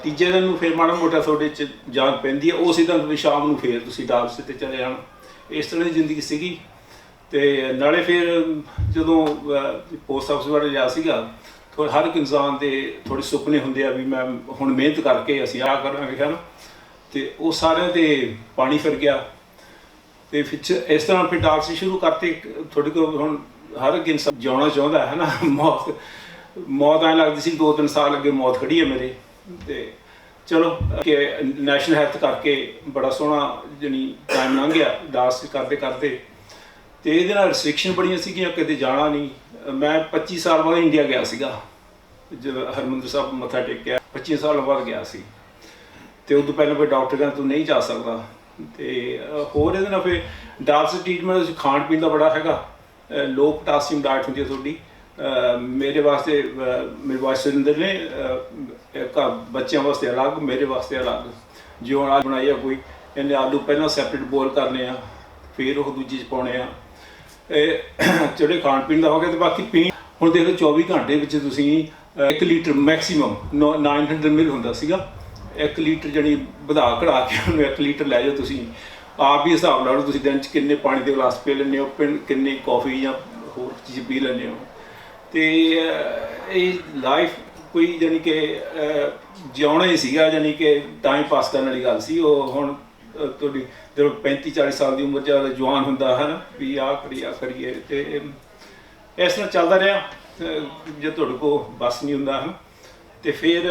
ਤੀਜੇ ਦਿਨ ਨੂੰ ਫਿਰ ਮਾੜਾ ਮੋਟਾ ਤੁਹਾਡੇ 'ਚ ਜਾਨ ਪੈਂਦੀ ਹੈ, ਉਸੇ ਦਿਨ ਸ਼ਾਮ ਨੂੰ ਫਿਰ ਤੁਸੀਂ ਡਾਇਲਸਿਸ 'ਤੇ ਚਲੇ ਜਾਣਾ। ਇਸ ਤਰ੍ਹਾਂ ਦੀ ਜ਼ਿੰਦਗੀ ਸੀਗੀ। ਅਤੇ ਨਾਲੇ ਫਿਰ ਜਦੋਂ ਪੋਸਟ ਆਫਿਸ ਬਾਰੇ ਗਿਆ ਸੀਗਾ, ਹਰ ਇੱਕ ਇਨਸਾਨ ਦੇ ਥੋੜ੍ਹੇ ਸੁਪਨੇ ਹੁੰਦੇ ਆ ਵੀ ਮੈਂ ਹੁਣ ਮਿਹਨਤ ਕਰਕੇ ਅਸੀਂ ਆਹ ਕਰਾਂਗੇ, ਹੈ ਨਾ। ਅਤੇ ਉਹ ਸਾਰਿਆਂ 'ਤੇ ਪਾਣੀ ਫਿਰ ਗਿਆ ਅਤੇ ਵਿੱਚ ਇਸ ਤਰ੍ਹਾਂ ਫਿਰ ਡਾਇਲਸਿਸ ਸ਼ੁਰੂ ਕਰਤੇ। ਤੁਹਾਡੇ ਕੋਲ ਹੁਣ ਹਰ ਇੱਕ ਇਨਸਾਨ ਜਿਉਣਾ ਚਾਹੁੰਦਾ ਹੈ ਨਾ। ਮੌਤ ਐਂ ਲੱਗਦੀ ਸੀ 2-3 ਸਾਲ ਅੱਗੇ ਮੌਤ ਖੜੀ ਹੈ ਮੇਰੇ। ਅਤੇ ਚਲੋ ਕਿ ਨੈਸ਼ਨਲ ਹੈਲਥ ਕਰਕੇ ਬੜਾ ਸੋਹਣਾ ਜਾਣੀ ਟਾਈਮ ਲੰਘ ਗਿਆ ਡਾਇਲਸਿਸ ਕਰਦੇ ਕਰਦੇ। ਅਤੇ ਇਹਦੇ ਨਾਲ ਰਿਸਟ੍ਰਿਕਸ਼ਨ ਬੜੀਆਂ ਸੀਗੀਆਂ, ਕਿਤੇ ਜਾਣਾ ਨਹੀਂ। ਮੈਂ 25 ਸਾਲ ਬਾਅਦ ਇੰਡੀਆ ਗਿਆ ਸੀਗਾ, ਜਦੋਂ ਹਰਿਮੰਦਰ ਸਾਹਿਬ ਮੱਥਾ ਟੇਕਿਆ 25 ਸਾਲ ਬਾਅਦ ਗਿਆ ਸੀ। ਅਤੇ ਉਦੋਂ ਪਹਿਲਾਂ ਫਿਰ ਡਾਕਟਰ ਕਹਿੰਦਾ ਤੂੰ ਨਹੀਂ ਜਾ ਸਕਦਾ। ਅਤੇ ਹੋਰ ਇਹਦੇ ਨਾਲ ਫਿਰ ਡਾਇਲਸਿਸ ਟ੍ਰੀਟਮੈਂਟ ਖਾਣ ਪੀਣ ਦਾ ਬੜਾ ਹੈਗਾ। ਲੋ ਪੋਟਾਸੀਅਮ ਡਾਇਟ ਹੁੰਦੀ ਹੈ ਤੁਹਾਡੀ। ਮੇਰੇ ਵਾਸਤੇ ਮੇਰੇ ਵਾਈਫ ਸੁਰਿੰਦਰ ਨੇ ਘਰ ਬੱਚਿਆਂ ਵਾਸਤੇ ਅਲੱਗ, ਮੇਰੇ ਵਾਸਤੇ ਅਲੱਗ ਜਿਉਂ ਨਾਲ ਬਣਾਈ ਆ। ਕੋਈ ਇਹਨੇ ਆਲੂ ਪਹਿਲਾਂ ਸੈਪਰੇਟ ਬੋਇਲ ਕਰਨੇ ਆ, ਫਿਰ ਉਹ ਦੂਜੀ 'ਚ ਪਾਉਣੇ ਆ। ਜਿਹੜੇ ਖਾਣ ਪੀਣ ਦਾ ਹੋ ਗਿਆ। ਅਤੇ ਬਾਕੀ ਪੀਣ ਹੁਣ ਦੇਖ ਲਓ 24 ਘੰਟੇ ਵਿੱਚ ਤੁਸੀਂ 1 ਲੀਟਰ ਮੈਕਸੀਮਮ 900 ml ਹੁੰਦਾ ਸੀਗਾ। 1 ਲੀਟਰ ਜਾਣੀ ਵਧਾ ਘੜਾ ਕੇ ਉਹਨੂੰ 1 ਲੀਟਰ ਲੈ ਜਾਓ। ਤੁਸੀਂ ਆਪ ਹੀ ਹਿਸਾਬ ਲਾ ਲਓ ਤੁਸੀਂ ਦਿਨ 'ਚ ਕਿੰਨੇ ਪਾਣੀ ਦੇ ਗਲਾਸ ਪੀ ਲੈਂਦੇ ਹੋ, ਕਿੰਨੀ ਕੌਫੀ ਜਾਂ ਹੋਰ ਚੀਜ਼ ਪੀ ਲੈਂਦੇ ਹੋ। ਅਤੇ ਇਹ ਲਾਈਫ ਕੋਈ ਜਾਣੀ ਕਿ ਜਿਉਣਾ ਹੀ ਸੀਗਾ, ਜਾਣੀ ਕਿ ਟਾਈਮ ਪਾਸ ਕਰਨ ਵਾਲੀ ਗੱਲ ਸੀ। ਉਹ ਹੁਣ ਤੁਹਾਡੀ ਜਦੋਂ 35-40 ਸਾਲ ਦੀ ਉਮਰ 'ਚ ਜਵਾਨ ਹੁੰਦਾ ਹੈ ਨਾ ਵੀ ਆਹ ਕਰੀਏ। ਅਤੇ ਇਸ ਤਰ੍ਹਾਂ ਚੱਲਦਾ ਰਿਹਾ ਜੇ ਤੁਹਾਡੇ ਕੋਲ ਬੱਸ ਨਹੀਂ ਹੁੰਦਾ ਹੈ ਨਾ। ਅਤੇ ਫਿਰ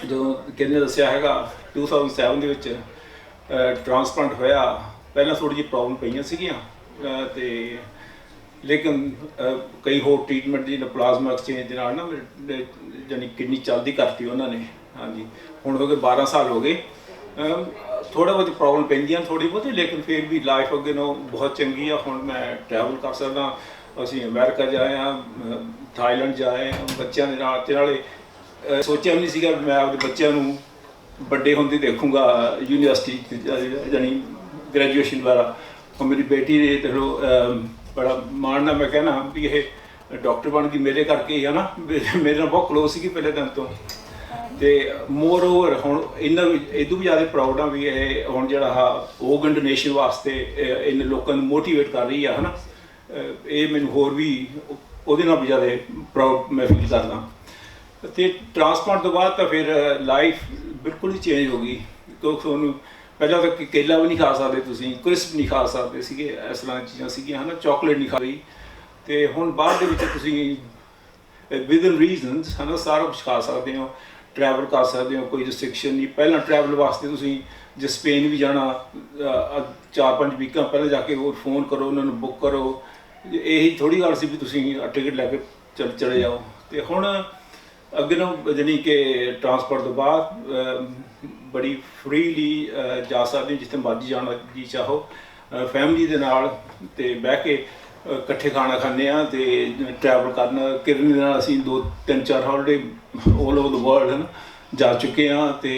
ਜਦੋਂ ਕਿਹਨੇ ਦੱਸਿਆ ਹੈਗਾ 2007 ਦੇ ਵਿੱਚ ਟ੍ਰਾਂਸਪਲਾਂਟ ਹੋਇਆ। ਪਹਿਲਾਂ ਥੋੜ੍ਹੀ ਜਿਹੀ ਪ੍ਰੋਬਲਮ ਪਈਆਂ ਸੀਗੀਆਂ ਅਤੇ ਲੇਕਿਨ ਕਈ ਹੋਰ ਟ੍ਰੀਟਮੈਂਟ ਦੀ ਪਲਾਜ਼ਮਾ ਐਕਸਚੇਂਜ ਦੇ ਨਾਲ ਨਾ ਜਾਣੀ ਕਿਡਨੀ ਚੱਲਦੀ ਕਰਤੀ ਉਹਨਾਂ ਨੇ, ਹਾਂਜੀ। ਹੁਣ ਹੋ ਗਏ 12 ਸਾਲ ਹੋ ਗਏ। ਥੋੜ੍ਹਾ ਬਹੁਤ ਪ੍ਰੋਬਲਮ ਪੈਂਦੀਆਂ ਥੋੜ੍ਹੀ ਬਹੁਤੀ, ਲੇਕਿਨ ਫਿਰ ਵੀ ਲਾਈਫ ਅੱਗੇ ਨਾਲੋਂ ਬਹੁਤ ਚੰਗੀ ਆ। ਹੁਣ ਮੈਂ ਟਰੈਵਲ ਕਰ ਸਕਦਾ। ਅਸੀਂ ਅਮਰੀਕਾ ਜਾਏ ਹਾਂ, ਥਾਈਲੈਂਡ ਜਾਏ ਹਾਂ ਬੱਚਿਆਂ ਦੇ ਨਾਲ। ਅਤੇ ਨਾਲੇ ਸੋਚਿਆ ਵੀ ਨਹੀਂ ਸੀਗਾ ਮੈਂ ਆਪਣੇ ਬੱਚਿਆਂ ਨੂੰ ਵੱਡੇ ਹੁੰਦੇ ਦੇਖੂੰਗਾ ਯੂਨੀਵਰਸਿਟੀ ਜਾਨੀ ਗ੍ਰੈਜੂਏਸ਼ਨ ਦੁਆਰਾ। और मेरी बेटी ने देख लो बड़ा माणना मैं कहना भी ये डॉक्टर बन गई मेरे करके ही है ना, मेरे नाल बहुत क्लोज सी पहले दिन तो। ਤੇ ਮੋਰ ਓਵਰ ਹੁਣ ਇਹਨਾਂ ਇਦੋਂ ਵੀ ਜ਼ਿਆਦਾ ਪ੍ਰਾਊਡ ਆ ਵੀ ਇਹ ਹੁਣ ਜਿਹੜਾ ਔਰਗਨ ਡੋਨੇਸ਼ਨ ਵਾਸਤੇ ਇਹਨਾਂ ਲੋਕਾਂ ਨੂੰ ਮੋਟੀਵੇਟ ਕਰ ਰਹੀ ਆ ਹੈ ਨਾ। ਇਹ ਮੈਨੂੰ ਹੋਰ ਵੀ ਉਹਦੇ ਨਾਲ ਵੀ ਜ਼ਿਆਦਾ ਪ੍ਰਾਊਡ ਮੈਂ ਫੀਲ ਕਰਦਾ। ਅਤੇ ਟਰਾਂਸਪਲਾਂਟ ਤੋਂ ਬਾਅਦ ਤਾਂ ਫਿਰ ਲਾਈਫ ਬਿਲਕੁਲ ਹੀ ਚੇਂਜ ਹੋ ਗਈ, ਕਿਉਂਕਿ ਤੁਹਾਨੂੰ ਪਹਿਲਾਂ ਤਾਂ ਕੇਲਾ ਵੀ ਨਹੀਂ ਖਾ ਸਕਦੇ ਤੁਸੀਂ, ਕ੍ਰਿਸਪ ਨਹੀਂ ਖਾ ਸਕਦੇ ਸੀਗੇ, ਇਸ ਤਰ੍ਹਾਂ ਦੀਆਂ ਚੀਜ਼ਾਂ ਸੀਗੀਆਂ ਹੈ ਨਾ, ਚਾਕਲੇਟ ਨਹੀਂ ਖਾ ਰਹੀ। ਅਤੇ ਹੁਣ ਬਾਅਦ ਦੇ ਵਿੱਚ ਤੁਸੀਂ ਵਿਦਨ ਰੀਜ਼ਨਸ ਹੈ ਨਾ ਸਾਰਾ ਕੁਛ ਖਾ ਸਕਦੇ ਹੋ, ट्रैवल कर सकते हो, कोई रिस्ट्रिक्शन नहीं। पहला ट्रैवल वास्ते तुसीं जे स्पेन भी जाना 4-5 वीकां पहले जाके वो फोन करो, उन्होंने बुक करो, यही थोड़ी गल सी भी तुसीं टिकट लैके चले जाओ। तो हुण अगे ना जानी कि ट्रांसपोर्ट तो बाद बड़ी फ्रीली जा सकते जिथे मर्जी जाना जी चाहो, फैमिली दे नाल ते बह के इकट्ठे खाना खाने तो ट्रैवल करना। किरण दे नाल असीं 2-3-4 holiday all over the world है ना जा चुके हैं। तो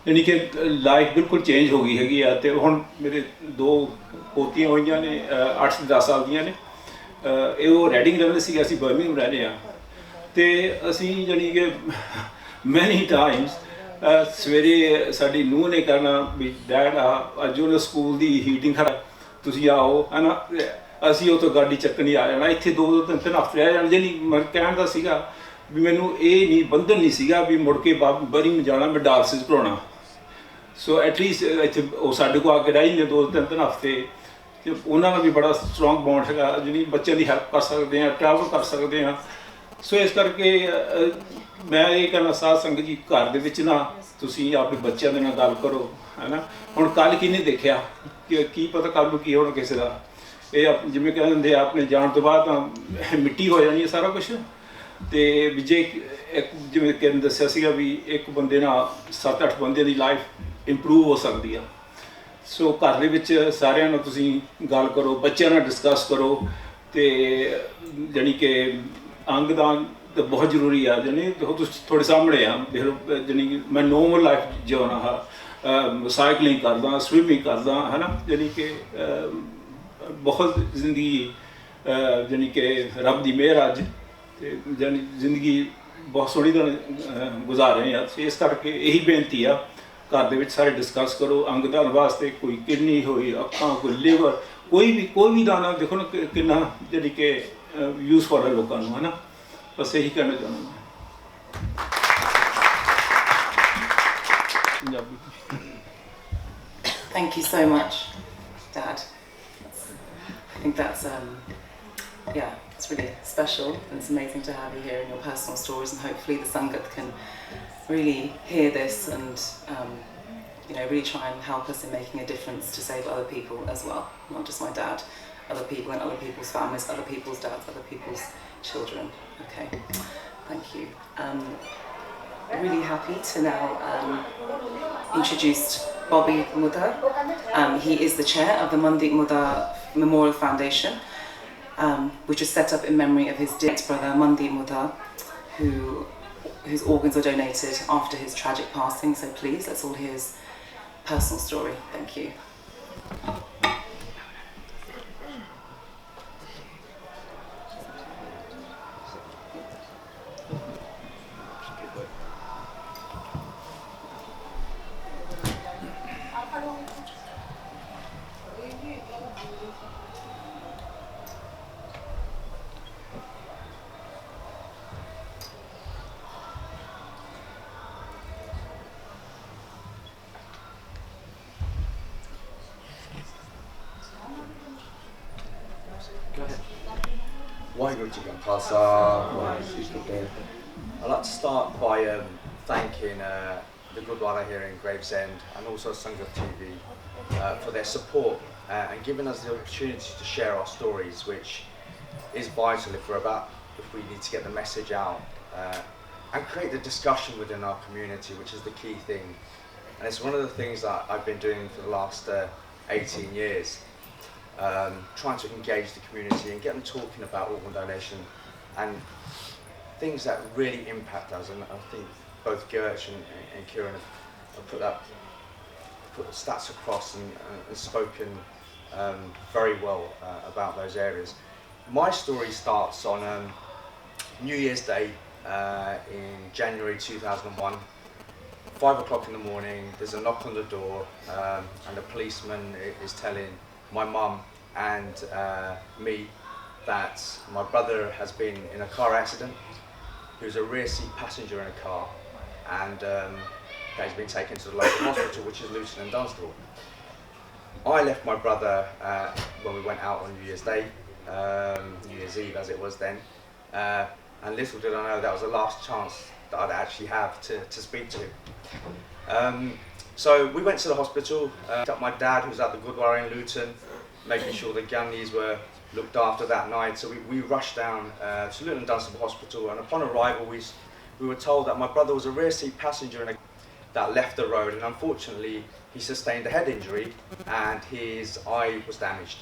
यानी कि लाइफ बिल्कुल चेंज हो गई हैगी आ। तो हुण मेरे 2 पोतियां होईयां ने 8-10 साल दियां ने, वो रैडिंग रहिंदे सी, असीं बर्मिंघम रहिंदे आ। तो असीं जानी कि मैनी टाइम्स सवेरे साडी नूंह ने कहना भी डैड अज उन्हें स्कूल की हीटिंग खड़ा तुसीं आओ है ना, ਅਸੀਂ ਉਹ ਤੋਂ ਗਾਡੀ ਚੱਕਣੀ ਆ ਜਾਣਾ, ਇੱਥੇ 2-3 ਹਫ਼ਤੇ ਰਹਿ ਜਾਣ। ਜਾਨੀ ਮੈਂ ਕਹਿਣ ਦਾ ਸੀਗਾ ਵੀ ਮੈਨੂੰ ਇਹ ਨਹੀਂ ਬੰਧਨ ਨਹੀਂ ਸੀਗਾ ਵੀ ਮੁੜ ਕੇ ਬਰਮਿੰਘਮ ਜਾਣਾ ਮੈਂ ਡਾਇਲਸਿਸ ਕਰਾਉਣਾ। ਸੋ ਐਟਲੀਸਟ ਇੱਥੇ ਉਹ ਸਾਡੇ ਕੋਲ ਆ ਕੇ ਰਹਿ ਜਾਂਦੇ 2-3 ਹਫ਼ਤੇ, ਅਤੇ ਉਹਨਾਂ ਨਾਲ ਵੀ ਬੜਾ ਸਟਰੋਂਗ ਬੌਂਡ ਹੈਗਾ, ਜਾਨੀ ਬੱਚਿਆਂ ਦੀ ਹੈਲਪ ਕਰ ਸਕਦੇ ਹਾਂ, ਟਰੈਵਲ ਕਰ ਸਕਦੇ ਹਾਂ। ਸੋ ਇਸ ਕਰਕੇ ਮੈਂ ਇਹ ਕਹਿਣਾ ਸਾਧ ਸੰਗਤ ਜੀ, ਘਰ ਦੇ ਵਿੱਚ ਨਾ ਤੁਸੀਂ ਆਪਣੇ ਬੱਚਿਆਂ ਦੇ ਨਾਲ ਗੱਲ ਕਰੋ ਹੈ ਨਾ। ਹੁਣ ਕੱਲ੍ਹ ਕਿਹਨੇ ਦੇਖਿਆ ਕਿ ਕੀ ਪਤਾ ਕੱਲ੍ਹ ਨੂੰ ਕੀ ਹੋਣਾ ਕਿਸੇ ਦਾ। ਇਹ ਜਿਵੇਂ ਕਹਿ ਦਿੰਦੇ ਆਪਣੇ ਜਾਣ ਤੋਂ ਬਾਅਦ ਤਾਂ ਮਿੱਟੀ ਹੋ ਜਾਣੀ ਹੈ ਸਾਰਾ ਕੁਛ। ਅਤੇ ਵੀ ਜੇ ਇੱਕ ਜਿਵੇਂ ਕਿਰਨ ਦੱਸਿਆ ਸੀਗਾ ਵੀ ਇੱਕ ਬੰਦੇ ਨਾਲ 7-8 ਬੰਦਿਆਂ ਦੀ ਲਾਈਫ ਇੰਪਰੂਵ ਹੋ ਸਕਦੀ ਆ। ਸੋ ਘਰ ਦੇ ਵਿੱਚ ਸਾਰਿਆਂ ਨਾਲ ਤੁਸੀਂ ਗੱਲ ਕਰੋ, ਬੱਚਿਆਂ ਨਾਲ ਡਿਸਕਸ ਕਰੋ। ਅਤੇ ਜਾਣੀ ਕਿ ਅੰਗਦਾਨ ਤਾਂ ਬਹੁਤ ਜ਼ਰੂਰੀ ਆ। ਜਾਣੀ ਤੁਸੀਂ ਤੁਹਾਡੇ ਸਾਹਮਣੇ ਆ ਦੇਖ ਲਓ, ਜਾਣੀ ਮੈਂ ਨੋਰਮਲ ਲਾਈਫ ਜਿਉਣਾ, ਸਾਈਕਲਿੰਗ ਕਰਦਾ, ਸਵਿਮਿੰਗ ਕਰਦਾ ਹੈ ਨਾ, ਜਾਣੀ ਕਿ ਬਹੁਤ ਜ਼ਿੰਦਗੀ ਜਾਣੀ ਕਿ ਰੱਬ ਦੀ ਮਿਹਰ ਅੱਜ ਅਤੇ ਜਾਣੀ ਜ਼ਿੰਦਗੀ ਬਹੁਤ ਸੋਹਣੀ ਤਰ੍ਹਾਂ ਗੁਜ਼ਾਰ ਰਹੇ ਹਾਂ। ਇਸ ਕਰਕੇ ਇਹੀ ਬੇਨਤੀ ਆ, ਘਰ ਦੇ ਵਿੱਚ ਸਾਰੇ ਡਿਸਕਸ ਕਰੋ। ਅੰਗਦਾਨ ਵਾਸਤੇ ਕੋਈ ਕਿਡਨੀ ਹੋਈ, ਅੱਖਾਂ, ਕੋਈ ਲਿਵਰ, ਕੋਈ ਵੀ ਦਾਣਾ ਦੇਖੋ ਨਾ ਕਿੰਨਾ ਜਾਣੀ ਕਿ ਯੂਜ਼ਫੁਲ ਹੈ ਲੋਕਾਂ ਨੂੰ ਹੈ ਨਾ। ਬਸ ਇਹੀ ਕਹਿਣਾ ਚਾਹੁੰਦਾ ਮੈਂ। Thank you so much, Dad. I think that's, yeah, it's really special, and it's amazing to have you here and your personal stories, and hopefully the Sangat can really hear this and, you know, really try and help us in making a difference to save other people as well, not just my dad, other people and other people's families, other people's dads, other people's children. Okay, thank you. Really happy to now introduce Bobby Mudha. He is the chair of the Mandeep Mudha Memorial Foundation, which was set up in memory of his dear brother Mandeep Mudha, whose organs were donated after his tragic passing. So please, let's all hear his personal story. Thank you. I'd like to start by thanking the Gurdwara here in Gravesend and also Sangat TV for their support and giving us the opportunity to share our stories, which is vital if we need to get the message out and create the discussion within our community, which is the key thing. And it's one of the things that I've been doing for the last 18 years. Trying to engage the community and get them talking about organ donation and things that really impact us. And I think both Gertch and Kieran have put the stats across and spoken very well about those areas. My story starts on New Year's Day in January 2001. 5 o'clock in the morning, there's a knock on the door, and a policeman is telling my mum and me that my brother has been in a car accident. He was a rear seat passenger in a car, and that he's been taken to the local hospital, which is Luton and Dunstable. I left my brother when we went out on New Year's Day, New Year's Eve as it was then, and little did I know that was the last chance that I'd actually have to speak to him. So we went to the hospital, up my dad who was at the Gurdwara in Luton, making sure the Gandhis were looked after that night. So we rushed down to Luton Dunstable Hospital, and upon arrival we were told that my brother was a rear seat passenger that left the road, and unfortunately he sustained a head injury and his eye was damaged.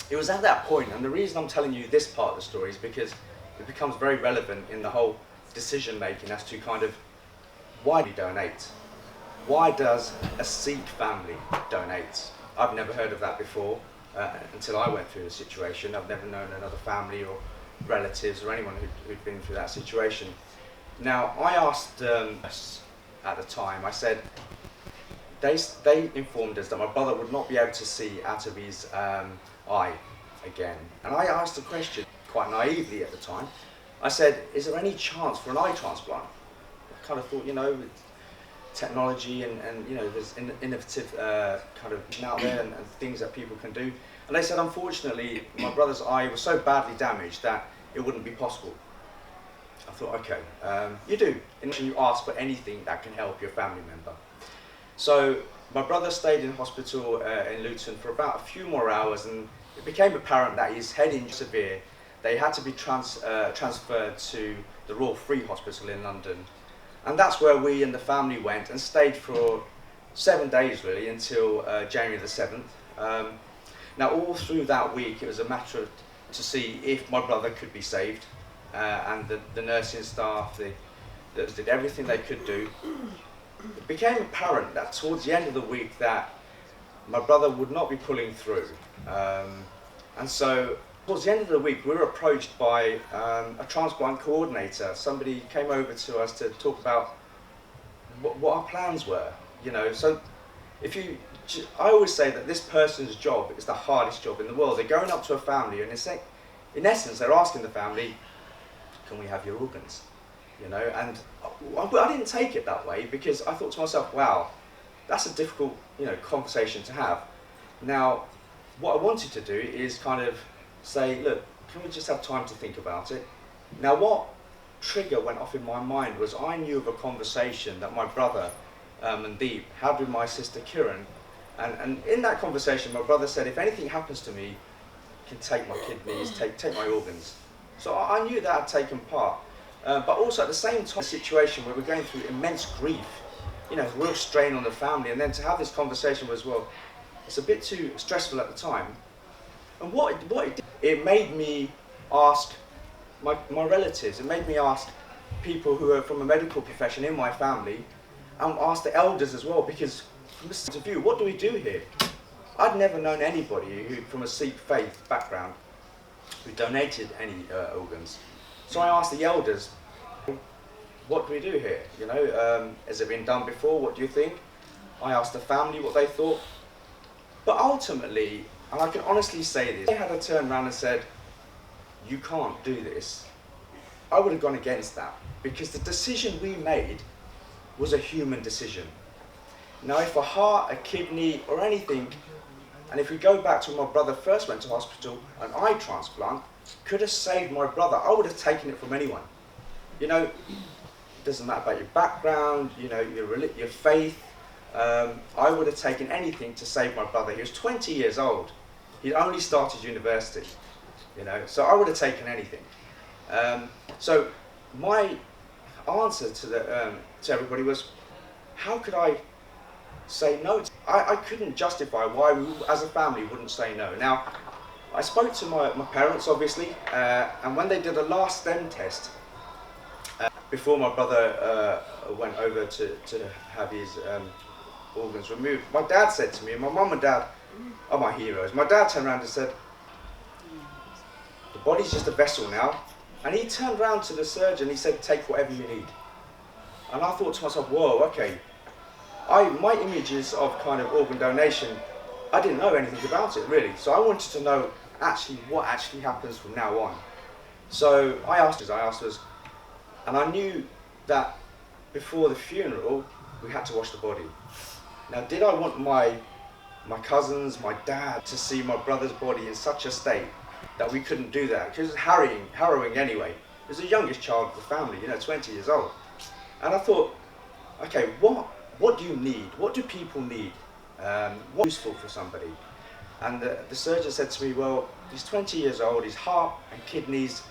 It was at that point, and the reason I'm telling you this part of the story is because it becomes very relevant in the whole decision making as to kind of why we donate. Why does a Sikh family donate? I've never heard of that before until I went through the situation. I've never known another family or relatives or anyone who'd been through that situation. Now, I asked at the time, I said, they informed us that my brother would not be able to see out of his eye again. And I asked the question, quite naively at the time, I said, is there any chance for an eye transplant? I kind of thought, you know, with technology and you know, there's innovative kind of out there and things that people can do. And they said, unfortunately, my brother's eye was so badly damaged that it wouldn't be possible. I thought, okay, you do. And you ask for anything that can help your family member. So my brother stayed in hospital in Luton for about a few more hours, and it became apparent that his head injury was severe. They had to be transferred to the Royal Free Hospital in London. And that's where we and the family went and stayed for 7 days really, until January the 7th. Now all through that week it was a matter of to see if my brother could be saved, and the nursing staff they did everything they could do. It became apparent that towards the end of the week that my brother would not be pulling through. And so towards the end of the week we were approached by a transplant coordinator. Somebody came over to us to talk about what our plans were, you know. So I always say that this person's job is the hardest job in the world. They're going up to a family and in essence they're asking the family, can we have your organs? You know, and I didn't take it that way, because I thought to myself, wow, that's a difficult, you know, conversation to have. Now, what I wanted to do is kind of say, look, can we just have time to think about it? Now, what trigger went off in my mind was I knew of a conversation that my brother Mandeep had with my sister Kiran, and in that conversation my brother said, if anything happens to me, you can take my kidneys, take my organs. So I knew that had taken part. But also at the same time, a situation where we're going through immense grief, you know, real strain on the family, and then to have this conversation was, well, it's a bit too stressful at the time. And what it did, it made me ask my relatives, it made me ask people who are from a medical profession in my family, and ask the elders as well, because from this point of view, what do we do here? I'd never known anybody who, from a Sikh faith background, who donated any organs. So I asked the elders, what do we do here? You know, has it been done before? What do you think? I asked the family what they thought. But ultimately, and I can honestly say this, if they had turned around and said, you can't do this, I would have gone against that, because the decision we made was a human decision. Now, if a heart, a kidney, or anything, and if we go back to when my brother first went to hospital, an eye transplant could have saved my brother, I would have taken it from anyone. You know, it doesn't matter about your background, you know, your faith. I would have taken anything to save my brother. He was 20 years old. He'd only started university, you know, so I would have taken anything. So my answer to everybody was, how could I say no? I couldn't justify why we as a family wouldn't say no. Now, I spoke to my parents obviously, and when they did a last stem test, before my brother went over to have his organs removed, my dad said to me, and my mum and dad are my heroes. My dad turned around and said, the body's just a vessel now. And he turned around to the surgeon, he said, take whatever you need. And I thought to myself, whoa, okay. My images of kind of organ donation, I didn't know anything about it really. So I wanted to know actually what actually happens from now on. So I asked us, and I knew that before the funeral, we had to wash the body. Now, did I want my cousins, my dad, to see my brother's body in such a state that we couldn't do that? Because it was harrowing anyway. He was the youngest child of the family, 20 years old. And I thought, okay, what do you need? What do people need? What's useful for somebody? And the surgeon said to me, well, he's 20 years old, his heart and kidneys,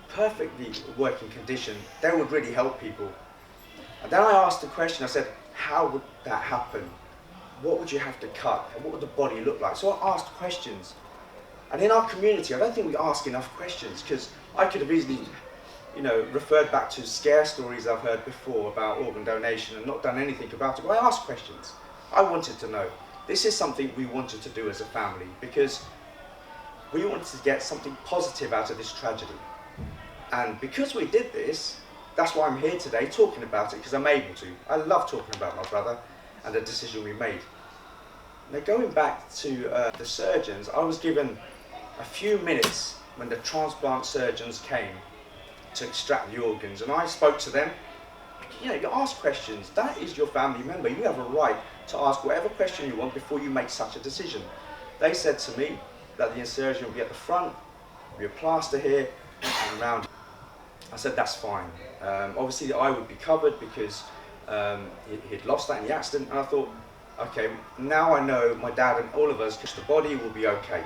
perfectly working condition, they would really help people. And then I asked the question, I said, how would that happen? What would you have to cut? And what would the body look like? So I asked questions. And in our community, I don't think we ask enough questions, because I could have easily, referred back to scare stories I've heard before about organ donation and not done anything about it. But I asked questions. I wanted to know. This is something we wanted to do as a family, because we wanted to get something positive out of this tragedy. And because we did this, that's why I'm here today talking about it, because I'm able to. I love talking about my brother and the decision we made. Now, going back to the surgeons, I was given a few minutes when the transplant surgeons came to extract the organs, and I spoke to them. You ask questions. That is your family member. You have a right to ask whatever question you want before you make such a decision. They said to me that the insertion will be at the front, be a plaster here and round. I said that's fine. Obviously the eye would be covered because he'd lost that in the accident, and I thought, okay, now I know my dad and all of us, because the body will be okay.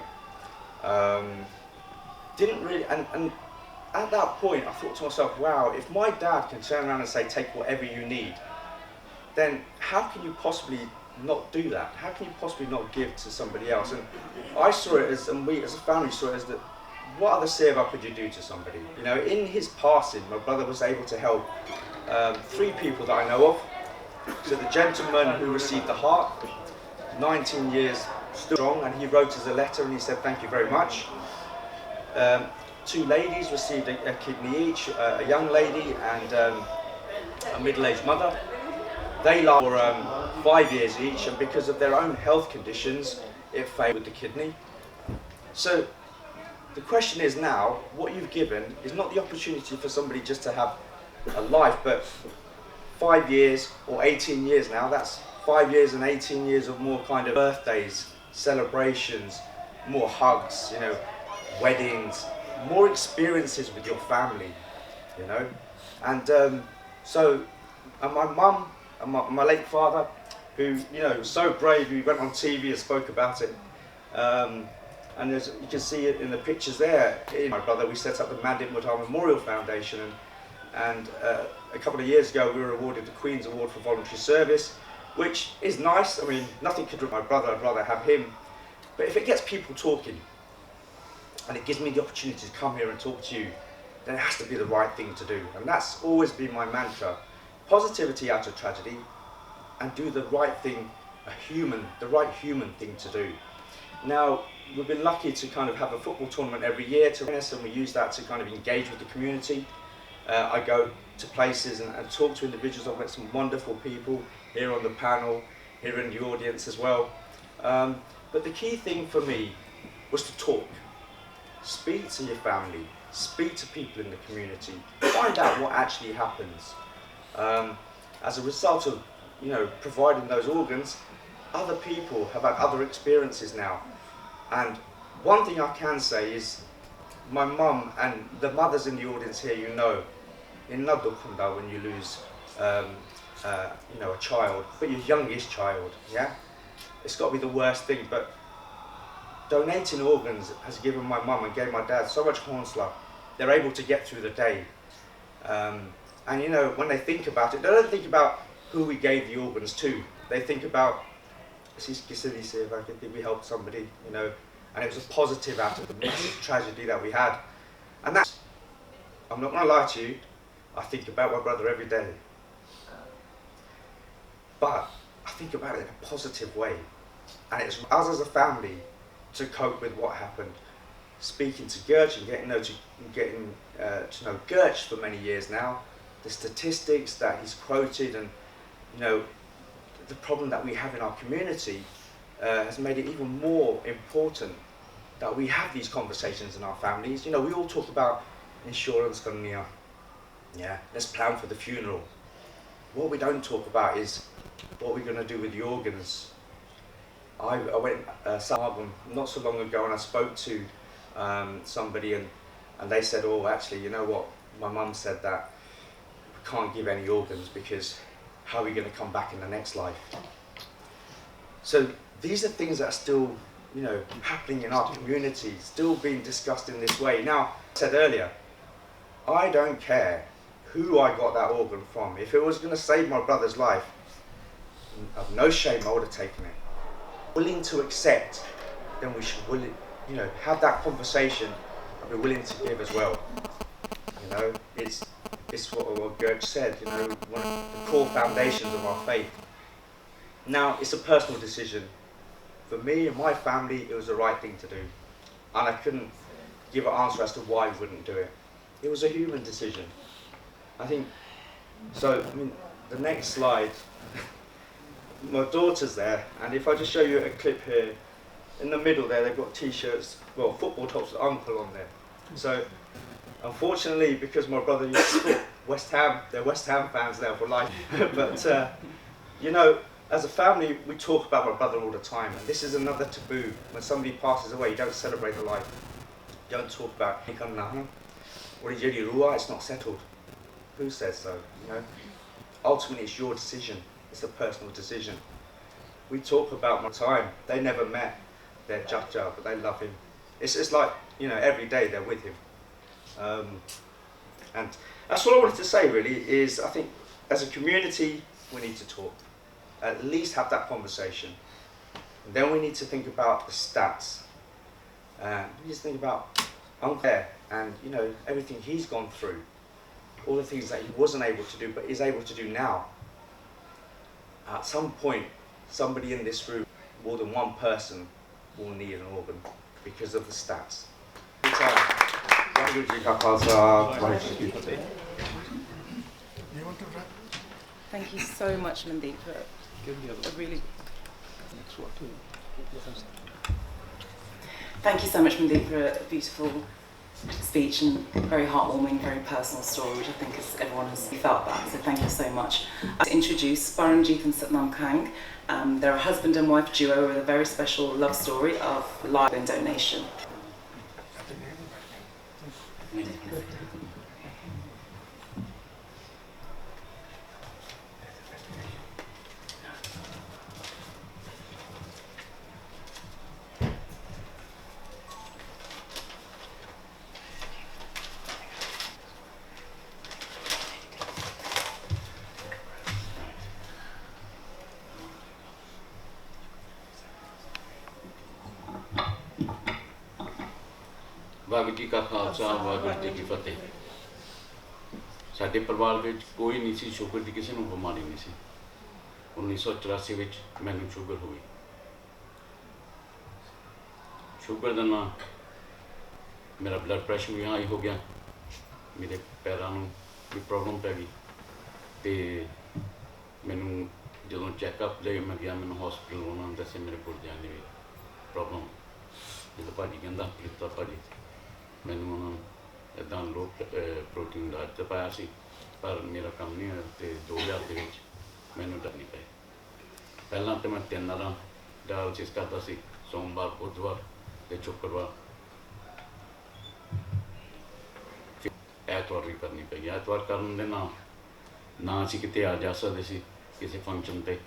Didn't really, and at that point I thought to myself, wow, if my dad can turn around and say, take whatever you need, then how can you possibly not do that? How can you possibly not give to somebody else? And I saw it as, and we as a family saw it as, that what other seva could you do to somebody? In his passing, my brother was able to help 3 people that I know of. So the gentleman who received the heart, 19 years still strong, and he wrote us a letter and he said thank you very much. 2 ladies received a kidney each, a young lady and a middle-aged mother. They lasted for 5 years each, and because of their own health conditions, it failed with the kidney. So the question is now, what you've given is not the opportunity for somebody just to have a life, but 5 years or 18 years now, that's 5 years and 18 years of more kind of birthdays, celebrations, more hugs, weddings, more experiences with your family, And and my mum and my late father, who, was so brave, he went on TV and spoke about it. And as you can see it in the pictures there, my brother, we set up the Mandip Muttar Memorial Foundation, and a couple of years ago we were awarded the Queen's Award for Voluntary Service, which is nice. I mean, nothing could with my brother, I'd rather have him. But if it gets people talking, and it gives me the opportunity to come here and talk to you, then it has to be the right thing to do. And that's always been my mantra. Positivity out of tragedy, and do the right thing, the right human thing to do. Now, we've been lucky to kind of have a football tournament every year and we use that to kind of engage with the community. I go to places and talk to individuals. I've met some wonderful people here on the panel, here in the audience as well. But the key thing for me was to talk. Speak to your family, speak to people in the community, find out what actually happens. As a result of, providing those organs, other people have had other experiences now. And one thing I can say is, my mum and the mothers in the audience here, in Nadokunda, when you lose, a child, but your youngest child, it's got to be the worst thing. But donating organs has given my mum and gave my dad so much haunsla. They're able to get through the day. And when they think about it, they don't think about who we gave the organs to. They think about, we helped somebody, and it was a positive out of the massive tragedy that we had. And that's, I'm not going to lie to you, I think about my brother every day. But I think about it in a positive way. And it's us as a family to cope with what happened. Speaking to Gertch and getting to know Gertch for many years now, the statistics that he's quoted, and the problem that we have in our community has made it even more important that we have these conversations in our families. We all talk about insurance, let's plan for the funeral. What we don't talk about is what we're going to do with the organs. I went not so long ago, and I spoke to somebody, and they said, oh, actually, you know what, my mum said that we can't give any organs because how are we going to come back in the next life? So these are things that are still happening in our community, still being discussed in this way. Now, I said earlier, I don't care who I got that organ from. If it was going to save my brother's life, of no shame, I would have taken it. Willing to accept, then we should have that conversation and be willing to give as well. It's what Gertch said, one of the core foundations of our faith. Now, it's a personal decision. For me and my family, it was the right thing to do. And I couldn't give an answer as to why we wouldn't do it. It was a human decision. I think, the next slide, my daughter's there, and if I just show you a clip here, in the middle there, they've got t-shirts, football tops with Uncle on there. So, unfortunately, because my brother used to support West Ham, they're West Ham fans now for life. But, as a family, we talk about my brother all the time, and this is another taboo. When somebody passes away, you don't celebrate the life. You don't talk about, it's not settled. Who says so? Ultimately, it's your decision. It's a personal decision. We talk about my time. They never met their Jaja, but they love him. It's like, every day they're with him. And that's what I wanted to say, really, is I think as a community, we need to talk. At least have that conversation. And then we need to think about the stats. We just think about Uncle and everything he's gone through. All the things that he wasn't able to do, but is able to do now. At some point, somebody in this room, more than one person, will need an organ because of the stats. Thank you so much, Mandeep, for a really... Thank you so much, Mandeep, for a beautiful speech and very heartwarming, very personal story, which I think everyone has felt that, so thank you so much. To introduce Baranjeet and Satnam Kang, they're a husband and wife duo with a very special love story of life and donation. Waheguru ji ਕਾ ਖਾਲਸਾ ਵਾਹਿਗੁਰੂ ਜੀ ਕੀ ਫਤਿਹ। ਸਾਡੇ ਪਰਿਵਾਰ ਵਿੱਚ ਕੋਈ ਨਹੀਂ ਸੀ sugar ਦੀ, ਕਿਸੇ ਨੂੰ ਬਿਮਾਰੀ ਨਹੀਂ ਸੀ। 1984 ਵਿੱਚ ਮੈਨੂੰ ਸ਼ੂਗਰ ਹੋਈ। ਸ਼ੂਗਰ ਦਾ ਨਾਲ ਮੇਰਾ ਬਲੱਡ ਪ੍ਰੈਸ਼ਰ ਵੀ ਹਾਈ ਹੋ ਗਿਆ, ਮੇਰੇ ਪੈਰਾਂ ਨੂੰ ਵੀ ਪ੍ਰੋਬਲਮ ਪੈ ਗਈ ਅਤੇ ਮੈਨੂੰ ਜਦੋਂ ਚੈੱਕਅਪ ਲਈ ਮੈਂ ਗਿਆ, ਮੈਨੂੰ ਹੌਸਪੀਟਲ ਉਹਨਾਂ ਨੇ ਦੱਸਿਆ ਮੇਰੇ ਗੁਰਦਿਆਂ ਦੀ ਵੀ ਪ੍ਰੋਬਲਮ। ਜਦੋਂ ਭਾਜੀ ਕਹਿੰਦਾ ਲਿੱਤਾ ਭਾਜੀ, ਮੈਨੂੰ ਉਹਨਾਂ ਨੂੰ ਇੱਦਾਂ ਲੋ ਪ੍ਰੋਟੀਨ ਦਾ ਅੱਜ ਪਾਇਆ ਸੀ, ਪਰ ਮੇਰਾ ਕੰਮ ਨਹੀਂ ਹੋਇਆ ਅਤੇ 2000 ਦੇ ਵਿੱਚ ਮੈਨੂੰ ਡਰਨੀ ਪਈ। ਪਹਿਲਾਂ ਤਾਂ ਮੈਂ 3 ਦਿਨ ਡਾਇਲਿਸਿਸ ਕਰਦਾ ਸੀ, ਸੋਮਵਾਰ, ਬੁੱਧਵਾਰ ਅਤੇ ਸ਼ੁੱਕਰਵਾਰ। ਫਿਰ ਐਤਵਾਰ ਵੀ ਕਰਨੀ ਪਈ। ਐਤਵਾਰ ਕਰਨ ਦੇ ਨਾਲ ਨਾ ਅਸੀਂ ਕਿਤੇ ਆ ਜਾ ਸਕਦੇ ਸੀ, ਕਿਸੇ ਫੰਕਸ਼ਨ 'ਤੇ,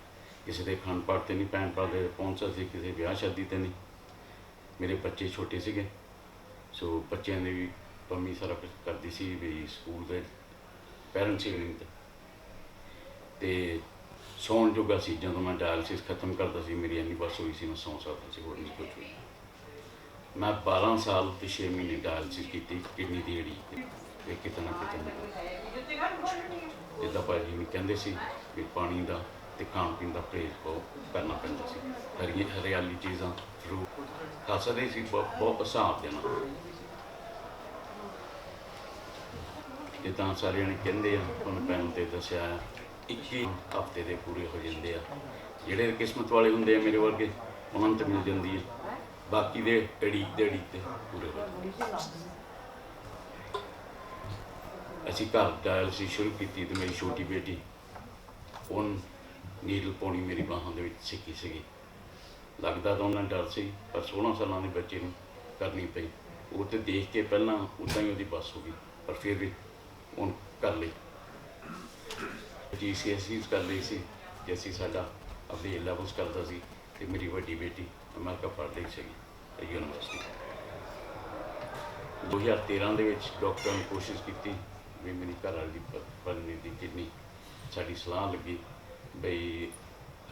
ਕਿਸੇ ਦੇ ਅਖੰਡ ਪਾਠ 'ਤੇ ਨਹੀਂ, ਭੈਣ ਭਰਾ ਦੇ ਪਹੁੰਚ ਸਕਦੇ ਸੀ, ਕਿਸੇ ਵਿਆਹ ਸ਼ਾਦੀ 'ਤੇ ਨਹੀਂ। ਮੇਰੇ ਬੱਚੇ ਛੋਟੇ ਸੀਗੇ, ਸੋ ਬੱਚਿਆਂ ਦੀ ਵੀ ਮੰਮੀ ਸਾਰਾ ਕੁਛ ਕਰਦੀ ਸੀ ਵੀ ਸਕੂਲ ਦੇ ਪੈਰੈਂਟਸ ਈਵਨਿੰਗ 'ਤੇ। ਅਤੇ ਸੌਣ ਜੋਗਾ ਸੀ, ਜਦੋਂ ਮੈਂ ਡਾਇਲਿਸਿਸ ਖਤਮ ਕਰਦਾ ਸੀ, ਮੇਰੀ ਇੰਨੀ ਬਸ ਹੋਈ ਸੀ ਮੈਂ ਸੌਂ ਸਕਦਾ ਸੀ, ਹੋਰ ਨਹੀਂ ਕੁਛ ਹੋਈ। ਮੈਂ 12 ਸਾਲ ਅਤੇ 6 ਮਹੀਨੇ ਡਾਇਲਿਸਿਸ ਕੀਤੀ, ਕਿਡਨੀ ਦੀ ਜਿਹੜੀ ਇਹ ਕਿਤੇ ਨਾ ਕਿਤੇ ਜਿੱਦਾਂ ਭਾਜੀ ਵੀ ਕਹਿੰਦੇ ਸੀ ਕਿ ਪਾਣੀ ਦਾ ਤੇ ਖਾਣ ਪੀਣ ਦਾ ਪਰਹੇਜ਼ ਬਹੁਤ ਕਰਨਾ ਪੈਂਦਾ ਸੀ। ਹਰਿਆਲੀ ਚੀਜ਼ਾਂ, ਫਰੂਟ ਖਾ ਸਕਦੇ ਸੀ ਬਹੁਤ ਹਿਸਾਬ ਦੇ ਨਾਲ। ਜਿੱਦਾਂ ਸਾਰਿਆਂ ਨੇ ਕਹਿੰਦੇ ਆ, ਤੁਹਾਨੂੰ ਪਹਿਲਾਂ ਤੇ ਦੱਸਿਆ 21 ਹਫ਼ਤੇ ਦੇ ਪੂਰੇ ਹੋ ਜਾਂਦੇ ਆ। ਜਿਹੜੇ ਕਿਸਮਤ ਵਾਲੇ ਹੁੰਦੇ ਆ ਮੇਰੇ ਵਰਗੇ, ਉਹਨਾਂ ਨੂੰ ਤਾਂ ਮਿਲ ਜਾਂਦੀ ਹੈ, ਬਾਕੀ ਦੇ ਅੜੀਕ ਤੇ ਪੂਰੇ ਹੋ ਜਾਂਦੇ। ਅਸੀਂ ਘਰ ਡਾਇਲਸਿਸ ਸ਼ੁਰੂ ਕੀਤੀ ਤੇ ਮੇਰੀ ਛੋਟੀ ਬੇਟੀ ਉਹਨ ਨੀਡਲ ਪਾਉਣੀ ਮੇਰੀ ਬਾਹਾਂ ਦੇ ਵਿੱਚ ਸਿੱਖੀ ਸੀਗੀ। ਲੱਗਦਾ ਤਾਂ ਉਹਨਾਂ ਡਰ ਸੀ, ਪਰ 16 ਸਾਲਾਂ ਦੇ ਬੱਚੇ ਨੂੰ ਕਰਨੀ ਪਈ। ਉਹ ਤੇ ਦੇਖ ਕੇ ਪਹਿਲਾਂ ਉੱਦਾਂ ਹੀ ਉਹਦੀ ਬੱਸ ਹੋ ਗਈ, ਪਰ ਫਿਰ ਵੀ ਉਹਨ ਕਰ ਲਈ। GCSEs ਕਰ ਲਈ ਸੀ ਤੇ ਅਸੀਂ ਸਾਡਾ ਆਪਣੇ ਲੈਵਲਸ ਕਰਦਾ ਸੀ ਤੇ ਮੇਰੀ ਵੱਡੀ ਬੇਟੀ ਅਮਰੀਕਾ ਪੜ੍ਹ ਰਹੀ ਸੀਗੀ ਯੂਨੀਵਰਸਿਟੀ। 2013 ਦੇ ਵਿੱਚ ਡਾਕਟਰ ਨੇ ਕੋਸ਼ਿਸ਼ ਕੀਤੀ ਵੀ ਮੇਰੀ ਘਰ ਵਾਲੀ ਦੀ ਪੜ੍ਹਨੀ ਦੀ ਕਿਡਨੀ, ਸਾਡੀ ਸਲਾਹ ਲੱਗੀ ਬਈ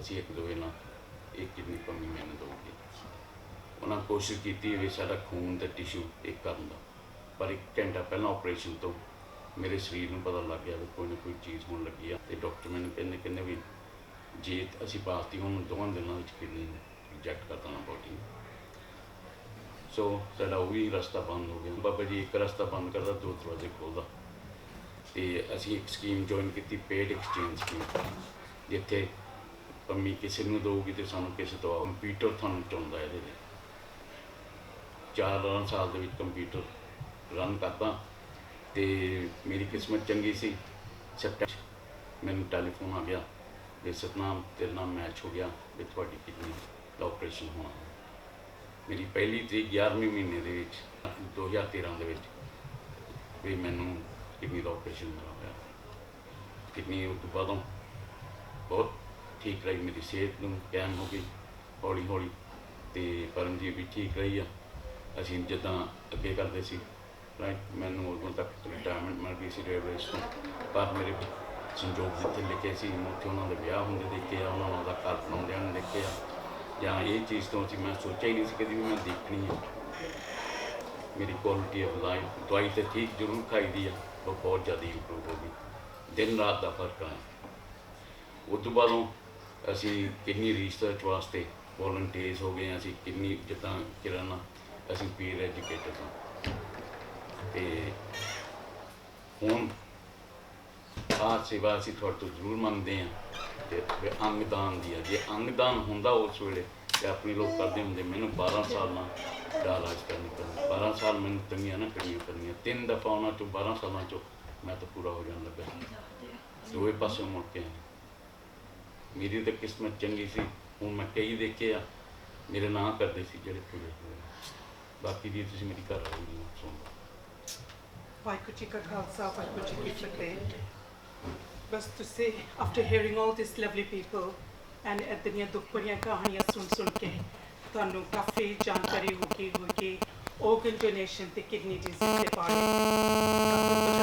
ਅਸੀਂ ਇੱਕ ਦੋਵੇਂ ਨਾਲ ਇੱਕ ਕਿਡਨੀ ਪੰਮੀ ਮੈਨੂੰ ਦਊਗੀ। ਉਹਨਾਂ ਕੋਸ਼ਿਸ਼ ਕੀਤੀ ਵੀ ਸਾਡਾ ਖੂਨ ਤੇ ਟਿਸ਼ੂ ਇੱਕ ਕਰਨ ਦਾ, ਪਰ 1 ਘੰਟਾ ਪਹਿਲਾਂ ਆਪਰੇਸ਼ਨ ਤੋਂ ਮੇਰੇ ਸਰੀਰ ਨੂੰ ਪਤਾ ਲੱਗ ਗਿਆ ਵੀ ਕੋਈ ਨਾ ਕੋਈ ਚੀਜ਼ ਹੋਣ ਲੱਗੀ ਆ। ਤੇ ਡਾਕਟਰ ਮੈਨੂੰ ਕਹਿੰਦੇ ਵੀ ਜੇ ਅਸੀਂ ਪਾਤੀ ਹੁਣ 2 ਦਿਨਾਂ ਵਿੱਚ ਕਿਡਨੀ ਰਿਜੈਕਟ ਕਰ ਦੇਣਾ ਬੋਡੀ ਨੂੰ। ਸੋ ਸਾਡਾ ਉਹ ਵੀ ਰਸਤਾ ਬੰਦ ਹੋ ਗਿਆ। ਬਾਬਾ ਜੀ ਇੱਕ ਰਸਤਾ ਬੰਦ ਕਰਦਾ, 2 ਦਰਵਾਜ਼ੇ ਖੋਲ੍ਹਦਾ। ਤੇ ਅਸੀਂ ਇੱਕ ਸਕੀਮ ਜੁਆਇਨ ਕੀਤੀ, ਪੇਡ ਐਕਸਚੇਂਜ ਸਕੀਮ, ਜਿੱਥੇ ਪੰਮੀ ਕਿਸੇ ਨੂੰ ਦਊਗੀ ਤੇ ਸਾਨੂੰ ਕਿਸੇ ਤੋਂ ਕੰਪਿਊਟਰ ਤੁਹਾਨੂੰ ਚਾਹੁੰਦਾ ਇਹਦੇ ਲਈ। 4 ਸਾਲ ਦੇ ਵਿੱਚ ਕੰਪਿਊਟਰ ਰਨ ਕਰਦਾ ਤੇ ਮੇਰੀ ਕਿਸਮਤ ਚੰਗੀ ਸੀ। ਸੈਪਟੈਂਬਰ ਮੈਨੂੰ ਟੈਲੀਫੋਨ ਆ ਗਿਆ ਵੀ ਸਤਨਾਮ ਤੇਰੇ ਨਾਲ ਮੈਚ ਹੋ ਗਿਆ ਵੀ ਤੁਹਾਡੀ ਕਿਡਨੀ ਦਾ ਆਪਰੇਸ਼ਨ ਹੋਣਾ। ਮੇਰੀ ਪਹਿਲੀ ਤਰੀਕ 11ਵੇਂ ਮਹੀਨੇ ਦੇ ਵਿੱਚ 2013 ਦੇ ਵਿੱਚ ਵੀ ਮੈਨੂੰ ਕਿਡਨੀ ਦਾ ਆਪਰੇਸ਼ਨ ਹੋਇਆ। ਕਿਡਨੀ ਉਸ ਤੋਂ ਬਾਅਦੋਂ ਬਹੁਤ ਠੀਕ ਰਹੀ, ਮੇਰੀ ਸਿਹਤ ਨੂੰ ਕਾਇਮ ਹੋ ਗਈ ਹੌਲੀ ਹੌਲੀ, ਤੇ ਪਰਮਜੀਤ ਵੀ ਠੀਕ ਰਹੀ ਆ। ਅਸੀਂ ਜਿੱਦਾਂ ਅੱਗੇ ਕਰਦੇ ਸੀ ਰਾਈਟ, ਮੈਨੂੰ ਉਦੋਂ ਤੱਕ ਰਿਟਾਇਰਮੈਂਟ ਮਿਲ ਗਈ ਸੀ ਰੇਲਵੇਜ਼ ਤੋਂ, ਪਰ ਮੇਰੇ ਸੰਜੋਗ ਜਿੱਥੇ ਲਿਖੇ ਸੀ ਉੱਥੇ ਉਹਨਾਂ ਦੇ ਵਿਆਹ ਹੁੰਦੇ ਦੇਖੇ ਆ, ਉਹਨਾਂ ਦਾ ਘਰ ਬਣਾਉਂਦਿਆਂ ਨੂੰ ਦੇਖੇ ਆ, ਜਾਂ ਇਹ ਚੀਜ਼ ਤੋਂ ਅਸੀਂ ਮੈਂ ਸੋਚਿਆ ਹੀ ਨਹੀਂ ਸੀ ਕਦੀ ਵੀ ਮੈਂ ਦੇਖਣੀ ਹੈ। ਮੇਰੀ ਕੁਆਲਿਟੀ ਆਫ ਲਾਈਫ, ਦਵਾਈ ਤਾਂ ਠੀਕ ਜ਼ਰੂਰ ਖਾਈਦੀ ਆ, ਉਹ ਬਹੁਤ ਜ਼ਿਆਦਾ ਇੰਪਰੂਵ ਹੋ ਗਈ, ਦਿਨ ਰਾਤ ਦਾ ਫਰਕ ਆ। ਉਸ ਤੋਂ ਬਾਅਦੋਂ ਅਸੀਂ ਕਿਡਨੀ ਰਿਸਰਚ ਵਾਸਤੇ ਵੋਲੰਟੀਅਰਸ ਹੋ ਗਏ। ਅਸੀਂ ਕਿਡਨੀ ਜਿੱਦਾਂ ਕਿਰਨ, ਅਸੀਂ ਪੀਅਰ ਐਜੂਕੇਟਰ ਹਾਂ। ਤੇ ਹੁਣ ਆਹ ਸੇਵਾ ਅਸੀਂ ਤੁਹਾਡੇ ਤੋਂ ਜ਼ਰੂਰ ਮੰਗਦੇ ਹਾਂ ਤੇ ਅੰਗਦਾਨ ਦੀ ਆ। ਜੇ ਅੰਗਦਾਨ ਹੁੰਦਾ ਉਸ ਵੇਲੇ ਤੇ ਆਪਣੇ ਲੋਕ ਕਰਦੇ ਹੁੰਦੇ। ਮੈਨੂੰ 12 ਸਾਲ ਨਾਲ ਦਾ ਇਲਾਜ ਕਰਨੀ ਪੈਂਦੀ, 12 ਸਾਲ ਮੈਨੂੰ ਤੰਗੀਆਂ ਨਾ ਕਰਨੀਆਂ ਪੈਂਦੀਆਂ। 3 ਦਫਾ ਉਹਨਾਂ ਚੋਂ 12 ਸਾਲਾਂ ਚੋਂ ਮੈਂ ਤਾਂ ਪੂਰਾ ਹੋ ਜਾਣ ਲੱਗਾ, ਦੋਵੇਂ ਪਾਸੇ ਮੁੜ ਕੇ। ਮੇਰੀ ਤਾਂ ਕਿਸਮਤ ਚੰਗੀ ਸੀ। ਹੁਣ ਮੈਂ ਕਈ ਦੇਖੇ ਆ ਮੇਰੇ ਨਾਂ ਕਰਦੇ ਸੀ ਜਿਹੜੇ ਪੂਰੇ ਹੋਏ। ਬਾਕੀ ਦੀ ਤੁਸੀਂ ਮੇਰੀ ਘਰ ਵਾਲੀ ਨੂੰ ਸੁਣੋ। ਵਾਹਿਗੁਰੂ ਜੀ ਕਾ ਖਾਲਸਾ, ਵਾਹਿਗੁਰੂ ਜੀ ਕੀ ਫਤਿਹ। ਬਸ ਤੁਸੀਂ after hearing all these lovely people and ਇੱਦਾਂ ਦੀਆਂ ਦੁੱਖ ਭਰੀਆਂ ਕਹਾਣੀਆਂ ਸੁਣ ਕੇ ਤੁਹਾਨੂੰ ਕਾਫੀ ਜਾਣਕਾਰੀ ਹੋਗੀ organ donation ਤੇ kidney disease ਦੇ ਬਾਰੇ।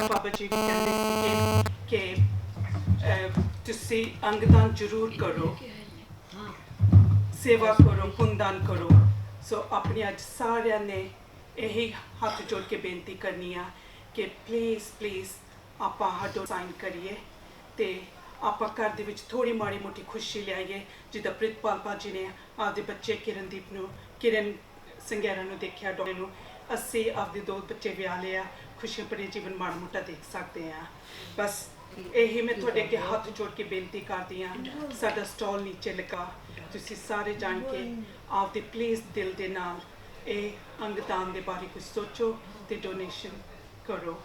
ਬਾਬਾ ਜੀ ਵੀ ਕਹਿੰਦੇ ਸੀ ਕਿ ਤੁਸੀਂ ਅੰਗਦਾਨ ਜ਼ਰੂਰ ਕਰੋ, ਸੇਵਾ ਕਰੋ, ਪੁੰਨਦਾਨ ਕਰੋ। ਸੋ ਆਪਣੀ ਅੱਜ ਸਾਰਿਆਂ ਨੇ ਇਹੀ ਹੱਥ ਜੋੜ ਕੇ ਬੇਨਤੀ ਕਰਨੀ ਆ ਕਿ ਪਲੀਜ਼ ਆਪਾਂ ਹੱਡੋ ਸਾਈਨ ਕਰੀਏ ਤੇ ਆਪਾਂ ਘਰ ਦੇ ਵਿੱਚ ਥੋੜੀ ਮਾੜੀ ਮੋਟੀ ਖੁਸ਼ੀ ਲਿਆਈਏ। ਜਿੱਦਾਂ ਪ੍ਰਿਤਪਾਲ ਭਾਜੀ ਨੇ ਆਪਦੇ ਬੱਚੇ ਕਿਰਨ ਸੰਗਿਆਰਾ ਨੂੰ ਦੇਖਿਆ, ਡਾਕਟਰ ਨੂੰ, ਅਸੀਂ ਆਪਦੇ 2 ਬੱਚੇ ਵਿਆਹ ਲਿਆ, ਖੁਸ਼ੀ ਭਰੇ ਜੀਵਨ ਮਾੜਾ ਮੋਟਾ ਦੇਖ ਸਕਦੇ ਹਾਂ। ਬਸ ਇਹੀ ਮੈਂ ਤੁਹਾਡੇ ਅੱਗੇ ਹੱਥ ਜੋੜ ਕੇ ਬੇਨਤੀ ਕਰਦੀ ਹਾਂ। ਸਾਡਾ ਸਟਾਲ ਨੀਚੇ ਲੱਗਾ, ਤੁਸੀਂ ਸਾਰੇ ਜਾਣ ਕੇ ਆਪਦੇ ਪਲੀਜ਼ ਦਿਲ ਦੇ ਨਾਲ ਇਹ ਅੰਗਦਾਨ ਦੇ ਬਾਰੇ ਕੁਝ ਸੋਚੋ ਤੇ ਡੋਨੇਸ਼ਨ ਕਰੋ।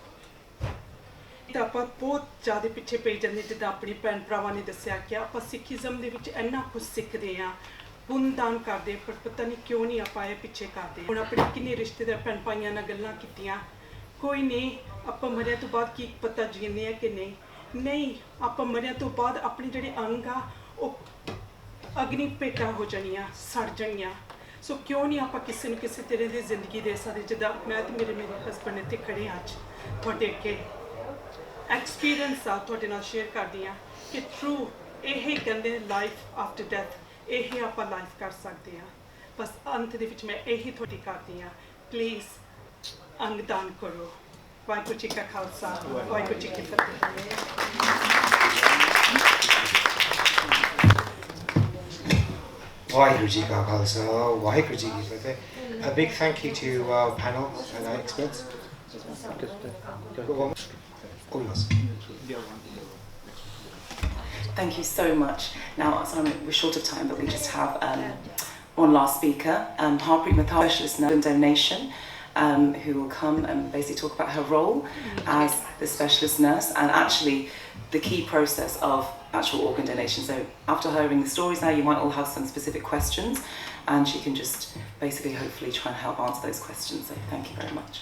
ਤਾਂ ਆਪਾਂ ਬਹੁਤ ਜ਼ਿਆਦਾ ਪਿੱਛੇ ਪਈ ਜਾਂਦੇ। ਜਿੱਦਾਂ ਆਪਣੀ ਭੈਣ ਭਰਾਵਾਂ ਨੇ ਦੱਸਿਆ ਕਿ ਆਪਾਂ ਸਿੱਖੀਜ਼ਮ ਦੇ ਵਿੱਚ ਇੰਨਾ ਕੁਝ ਸਿੱਖਦੇ ਹਾਂ, ਪੁੰਨਦਾਨ ਕਰਦੇ, ਪਰ ਪਤਾ ਨਹੀਂ ਕਿਉਂ ਨਹੀਂ ਆਪਾਂ ਇਹ ਪਿੱਛੇ ਕਰਦੇ। ਹੁਣ ਆਪਣੇ ਕਿੰਨੇ ਰਿਸ਼ਤੇਦਾਰ ਭੈਣ ਭਾਈਆਂ ਨਾਲ ਗੱਲਾਂ ਕੀਤੀਆਂ, ਕੋਈ ਨਹੀਂ ਆਪਾਂ ਮਰਿਆ ਤੋਂ ਬਾਅਦ ਕੀ ਪਤਾ ਜੀਂਦੇ ਆ ਕਿ ਨਹੀਂ, ਆਪਾਂ ਮਰਿਆ ਤੋਂ ਬਾਅਦ ਆਪਣੇ ਜਿਹੜੇ ਅੰਗ ਆ ਉਹ ਅਗਨੀ ਭੇਟਾ ਹੋ ਜਾਣੀਆਂ, ਸੜ ਜਾਣੀਆਂ। ਸੋ ਕਿਉਂ ਨਹੀਂ ਆਪਾਂ ਕਿਸੇ ਨੂੰ ਕਿਸੇ ਤਰ੍ਹਾਂ ਦੀ ਜ਼ਿੰਦਗੀ ਦੇ ਸਕਦੇ। ਜਿੱਦਾਂ ਮੈਂ ਤੇ ਮੇਰੇ ਹਸਬੈਂਡ ਇੱਥੇ ਖੜੇ ਅੱਜ ਤੁਹਾਡੇ ਅੱਗੇ ਐਕਸਪੀਰੀਅੰਸ ਆ ਤੁਹਾਡੇ ਨਾਲ ਸ਼ੇਅਰ ਕਰਦੀ ਹਾਂ ਕਿ ਟਰੂ ਇਹ ਕਹਿੰਦੇ ਲਾਈਫ ਆਫਟਰ ਡੈਥ, ਇਹ ਆਪਾਂ ਲਾਈਫ ਕਰ ਸਕਦੇ ਹਾਂ। ਬਸ ਅੰਤ ਦੇ ਵਿੱਚ ਮੈਂ ਇਹੀ ਤੁਹਾਡੀ ਕਰਦੀ ਹਾਂ, ਪਲੀਜ਼ ਅੰਗਦਾਨ ਕਰੋ। ਵਾਹਿਗੁਰੂ ਜੀ ਕਾ ਖਾਲਸਾ ਵਾਹਿਗੁਰੂ ਜੀ ਕੀ ਫਤਿਹ Waheguru Ji Ka Khalsa, Waheguru Ji Ki Fateh. A big thank you to our panel and our experts. All yours. Thank you so much. Now, we're short of time, but we just have one last speaker, Harpreet Mathur, specialist nurse and donation, who will come and basically talk about her role as the specialist nurse and actually the key process of actual organ donation. So after hearing the stories now, you might all have some specific questions, and she can just basically hopefully try and help answer those questions. So thank you very much.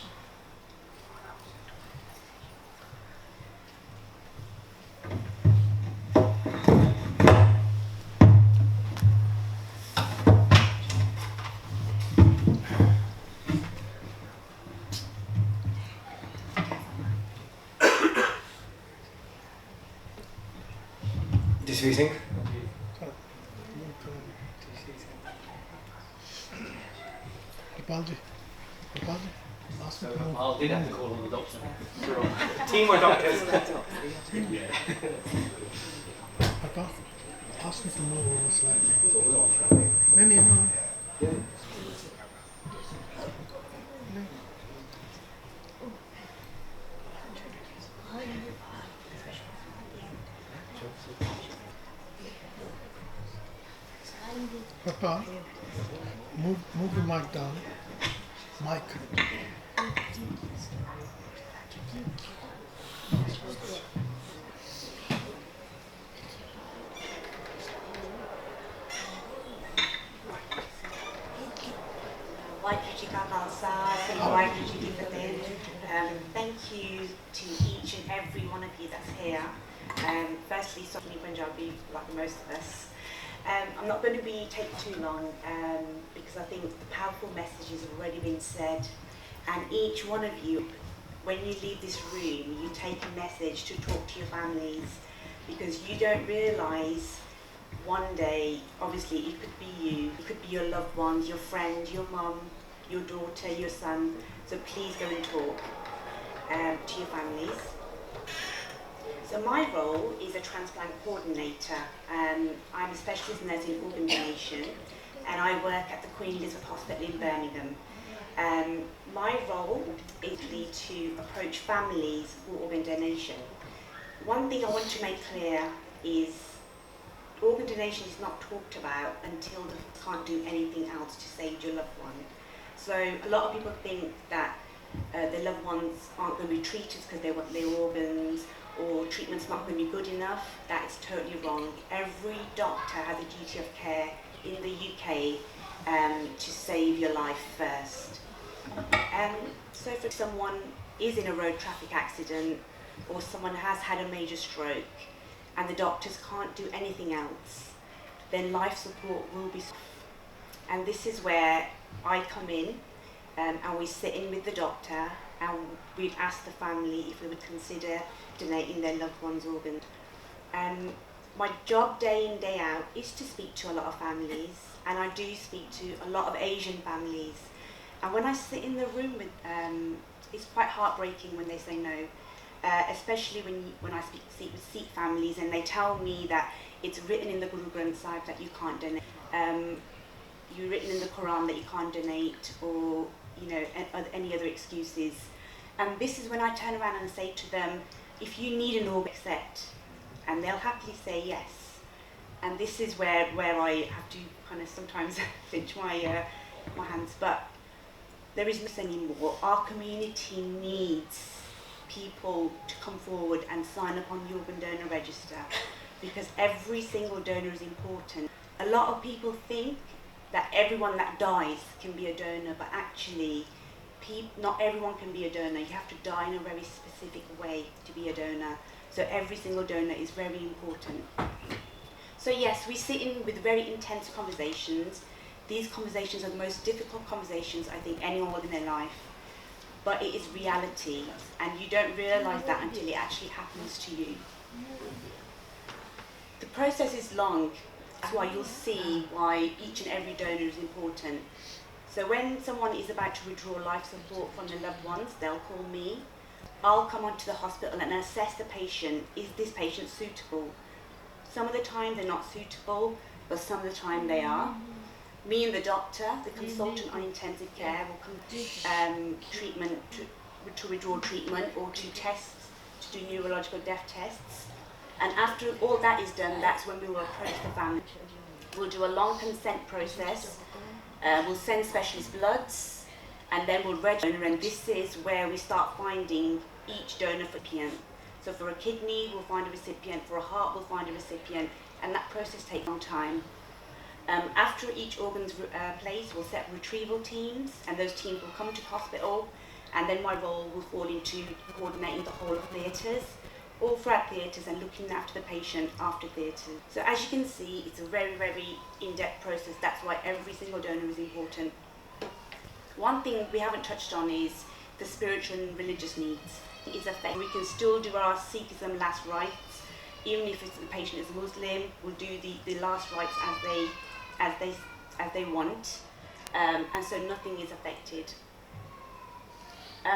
Just what you think? I did have to call on the doctor. Team or doctors? Ask me for more slightly. No. Papa, move the mic down. Mic. Thank you to each and every one of you that's here. Firstly, Sohni Punjabi, like most of us. I'm not going to take too long because I think the powerful messages have already been said, and each one of you, when you leave this room, you take a message to talk to your families, because you don't realise one day, obviously it could be you, it could be your loved ones, your friend, your mum, your daughter, your son, so please go and talk to your families. So my role is a transplant coordinator. I'm a specialist nurse in organ donation, and I work at the Queen Elizabeth Hospital in Birmingham. My role is to approach families for organ donation. One thing I want to make clear is organ donation is not talked about until they can't do anything else to save your loved one. So a lot of people think that their loved ones aren't going to be treated because they want their organs, or treatment's not going to be good enough. That is totally wrong. Every doctor has a duty of care in the UK to save your life first. So if someone is in a road traffic accident, or someone has had a major stroke, and the doctors can't do anything else, then life support will be. And this is where I come in, and we sit in with the doctor, and we'd ask the family if we would consider donating their loved one's organ. My job day in, day out is to speak to a lot of families, and I do speak to a lot of Asian families. And when I sit in the room with, it's quite heartbreaking when they say no, especially when I speak with Sikh families and they tell me that it's written in the Guru Granth Sahib that you can't donate. You're written in the Quran that you can't donate, or any other excuses. And this is when I turn around and say to them, if you need an organ, accept, and they'll happily say yes. And this is where I have to kind of sometimes pinch my hands, but there is nothing anymore. Our community needs people to come forward and sign up on the organ donor register, because every single donor is important. A lot of people think that everyone that dies can be a donor, but actually not everyone can be a donor. You have to die in a very specific way to be a donor. So every single donor is very important. So yes, we sit in with very intense conversations. These conversations are the most difficult conversations I think anyone will in their life. But it is reality, and you don't realise that until it actually happens to you. The process is long. That's why you'll see why each and every donor is important. So when someone is about to withdraw life support from their loved ones, they'll call me. I'll come onto the hospital and assess the patient. Is this patient suitable? Some of the time they're not suitable, but some of the time they are. Me and the doctor, the consultant on intensive care, will come treatment to withdraw treatment or to tests, to do neurological depth tests. And after all that is done, that's when we will approach the family. We'll do a long consent process. We'll send specialist bloods, and then we'll register. And this is where we start finding each donor recipient. So for a kidney, we'll find a recipient. For a heart, we'll find a recipient. And that process takes a long time. After each organ's placed, we'll set retrieval teams, and those teams will come to the hospital, and then my role will fall into coordinating the whole of theatres, all throughout theatres, and looking after the patient after theatre. So as you can see, it's a very, very in-depth process. That's why every single donor is important. One thing we haven't touched on is the spiritual and religious needs. It's a fact. We can still do our Sikhism last rites, even if the patient is Muslim. We'll do the last rites as they want, and so nothing is affected.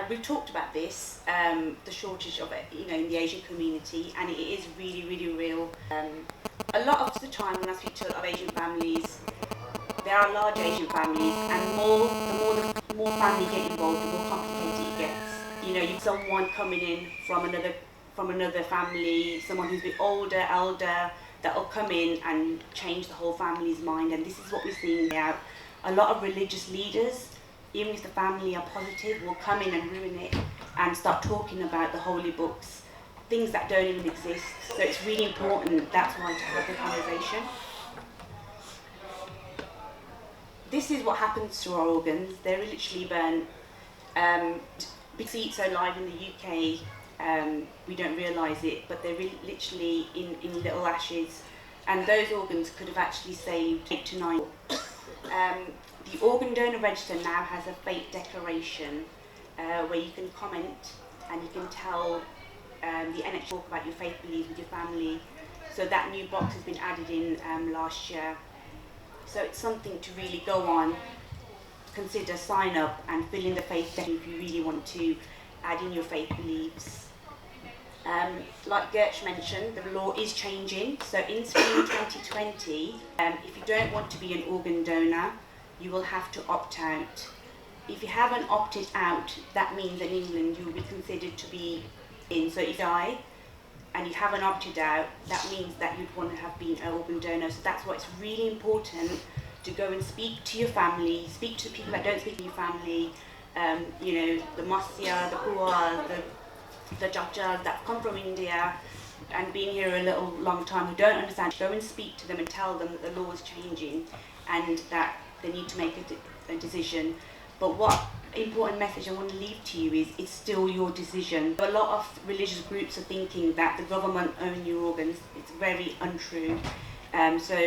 We've talked about this, the shortage of it, in the Asian community, and it is really, really real. A lot of the time when I speak to a lot of Asian families, there are large Asian families, and the more family get involved, the more complicated it gets. You've someone coming in from another family, someone who's a bit older, elder, that'll come in and change the whole family's mind, and this is what we're seeing now. A lot of religious leaders, even if the family are positive, will come in and ruin it and start talking about the holy books, things that don't even exist. So it's really important, that's why, to have the conversation. This is what happens to our organs. They're literally burnt. We see it so live in the UK, we don't realise it, but they're literally in little ashes, and those organs could have actually saved 8 to 9. The organ donor register now has a fate declaration where you can comment and you can tell the NHS talk about your faith beliefs with your family. So that new box has been added in last year. So it's something to really go on, consider, sign up and fill in the faith declaration if you really want to add in your faith beliefs. Like Gertz mentioned, the law is changing. So in spring 2020, if you don't want to be an organ donor, you will have to opt out. If you haven't opted out, that means in England you will be considered to be in. So if you die and you haven't opted out, that means that you'd want to have been an organ donor. So that's why it's really important to go and speak to your family, speak to the people that don't speak to your family, the Masya, the Hua, the Jajjas that come from India and been here a long time who don't understand. Go and speak to them and tell them that the law is changing and that they need to make a decision. But what important message I want to leave to you is it's still your decision. A lot of religious groups are thinking that the government own your organs. It's very untrue. So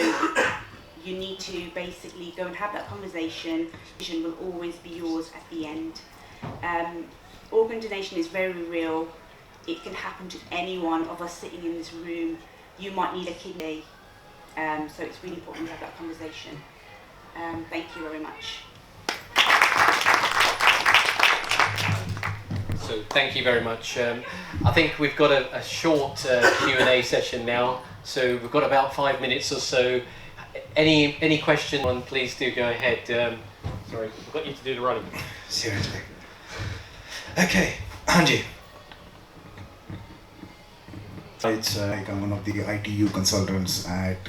you need to basically go and have that conversation. Decision will always be yours at the end. Organ donation is very real. It can happen to any one of us sitting in this room. You might need a kidney. So it's really important to have that conversation. Thank you very much. So thank you very much. I think we've got a short Q&A session now. So we've got about 5 minutes or so. Any question, please do go ahead. Sorry, I've got you to do the running. Seriously. Okay, Anji. I'm one of the ITU consultants at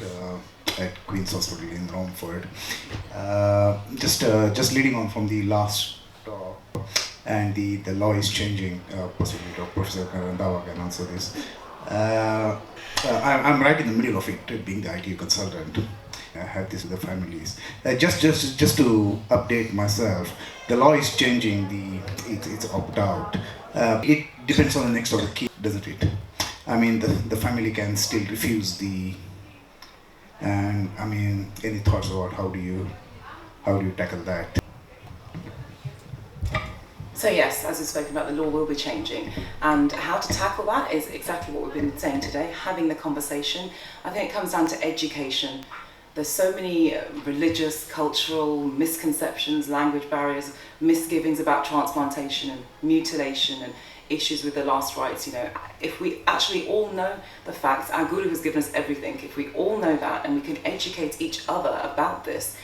Queen's Hospital in Romford. Just leading on from the last talk, and the law is changing. Possibly Professor Randawa can answer this. I'm right in the middle of it, being the ITU consultant. I have this with the families. Just to update myself, the law is changing. It's opt out. It depends on the next of the key, doesn't it? I mean, the family can still refuse the. And I mean, any thoughts about how do you tackle that? So yes, as we've spoken about, the law will be changing, and how to tackle that is exactly what we've been saying today, having the conversation. I think it comes down to education. There's so many religious, cultural misconceptions, language barriers, misgivings about transplantation and mutilation, and issues with the last rites, if we actually all know the facts, our Guru has given us everything, if we all know that and we can educate each other about this,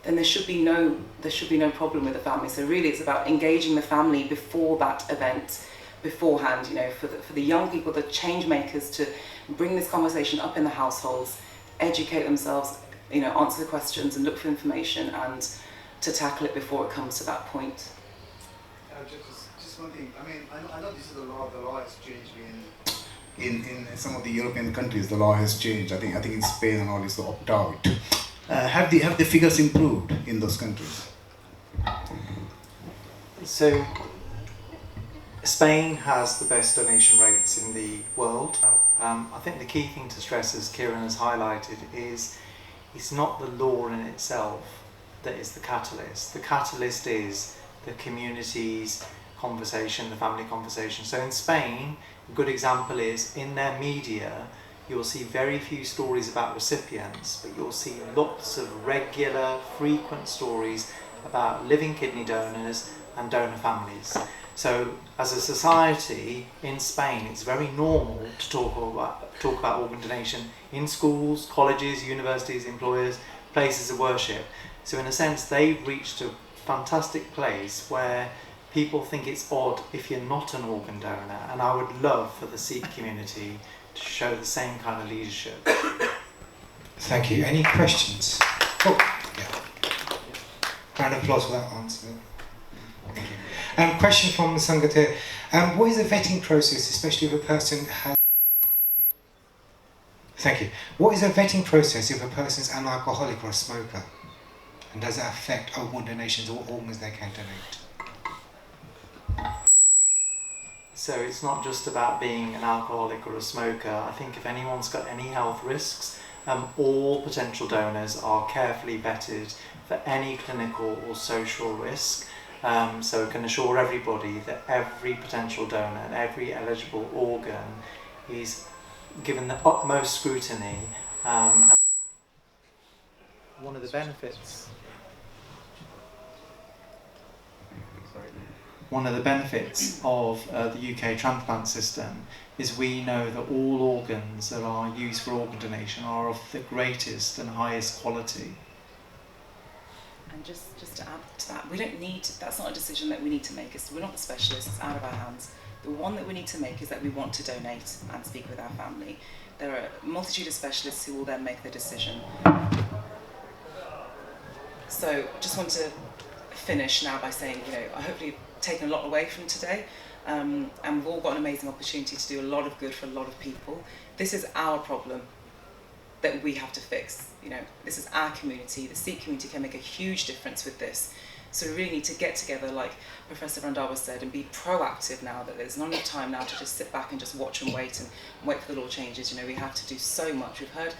then there should be no problem with the family. So really it's about engaging the family before that event, beforehand, for the young people, the change makers, to bring this conversation up in the households, educate themselves, answer the questions and look for information, and to tackle it before it comes to that point. Just one thing. I mean, I know this is the law. The law has changed in some of the European countries. The law has changed. I think in Spain and all is the opt out. Have the figures improved in those countries? So Spain has the best donation rates in the world. I think the key thing to stress, as Kieran has highlighted, is it's not the law in itself that is the catalyst. The catalyst is the community's conversation, the family conversation. So in Spain, a good example is in their media, you'll see very few stories about recipients, but you'll see lots of regular, frequent stories about living kidney donors and donor families. So as a society in Spain, it's very normal to talk about organ donation in schools, colleges, universities, employers, places of worship. So in a sense, they've reached a fantastic place where people think it's odd if you're not an organ donor, and I would love for the Sikh community to show the same kind of leadership. Thank you. Any questions? Oh, yeah. Round of applause for that answer. Thank you. Question from Sangat here. What is the vetting process, especially if a person has... Thank you. What is the vetting process if a person's an alcoholic or a smoker? And does that affect organ donations or organs they can donate? So it's not just about being an alcoholic or a smoker. I think if anyone's got any health risks, all potential donors are carefully vetted for any clinical or social risk. So I can assure everybody that every potential donor and every eligible organ is given the utmost scrutiny. One of the benefits of the UK transplant system is we know that all organs that are used for organ donation are of the greatest and highest quality. And just to add to that, we don't need to, that's not a decision that we need to make. We're not the specialists, it's out of our hands. The one that we need to make is that we want to donate and speak with our family. There are a multitude of specialists who will then make the decision. So just want to finish now by saying, I hopefully taken a lot away from today, and we've all got an amazing opportunity to do a lot of good for a lot of people. This is our problem that we have to fix. This is our community. The Sikh community can make a huge difference with this. So we really need to get together, like Professor Randhawa said, and be proactive now that there's not enough time now to just sit back and just watch and wait for the law changes. We have to do so much. We've heard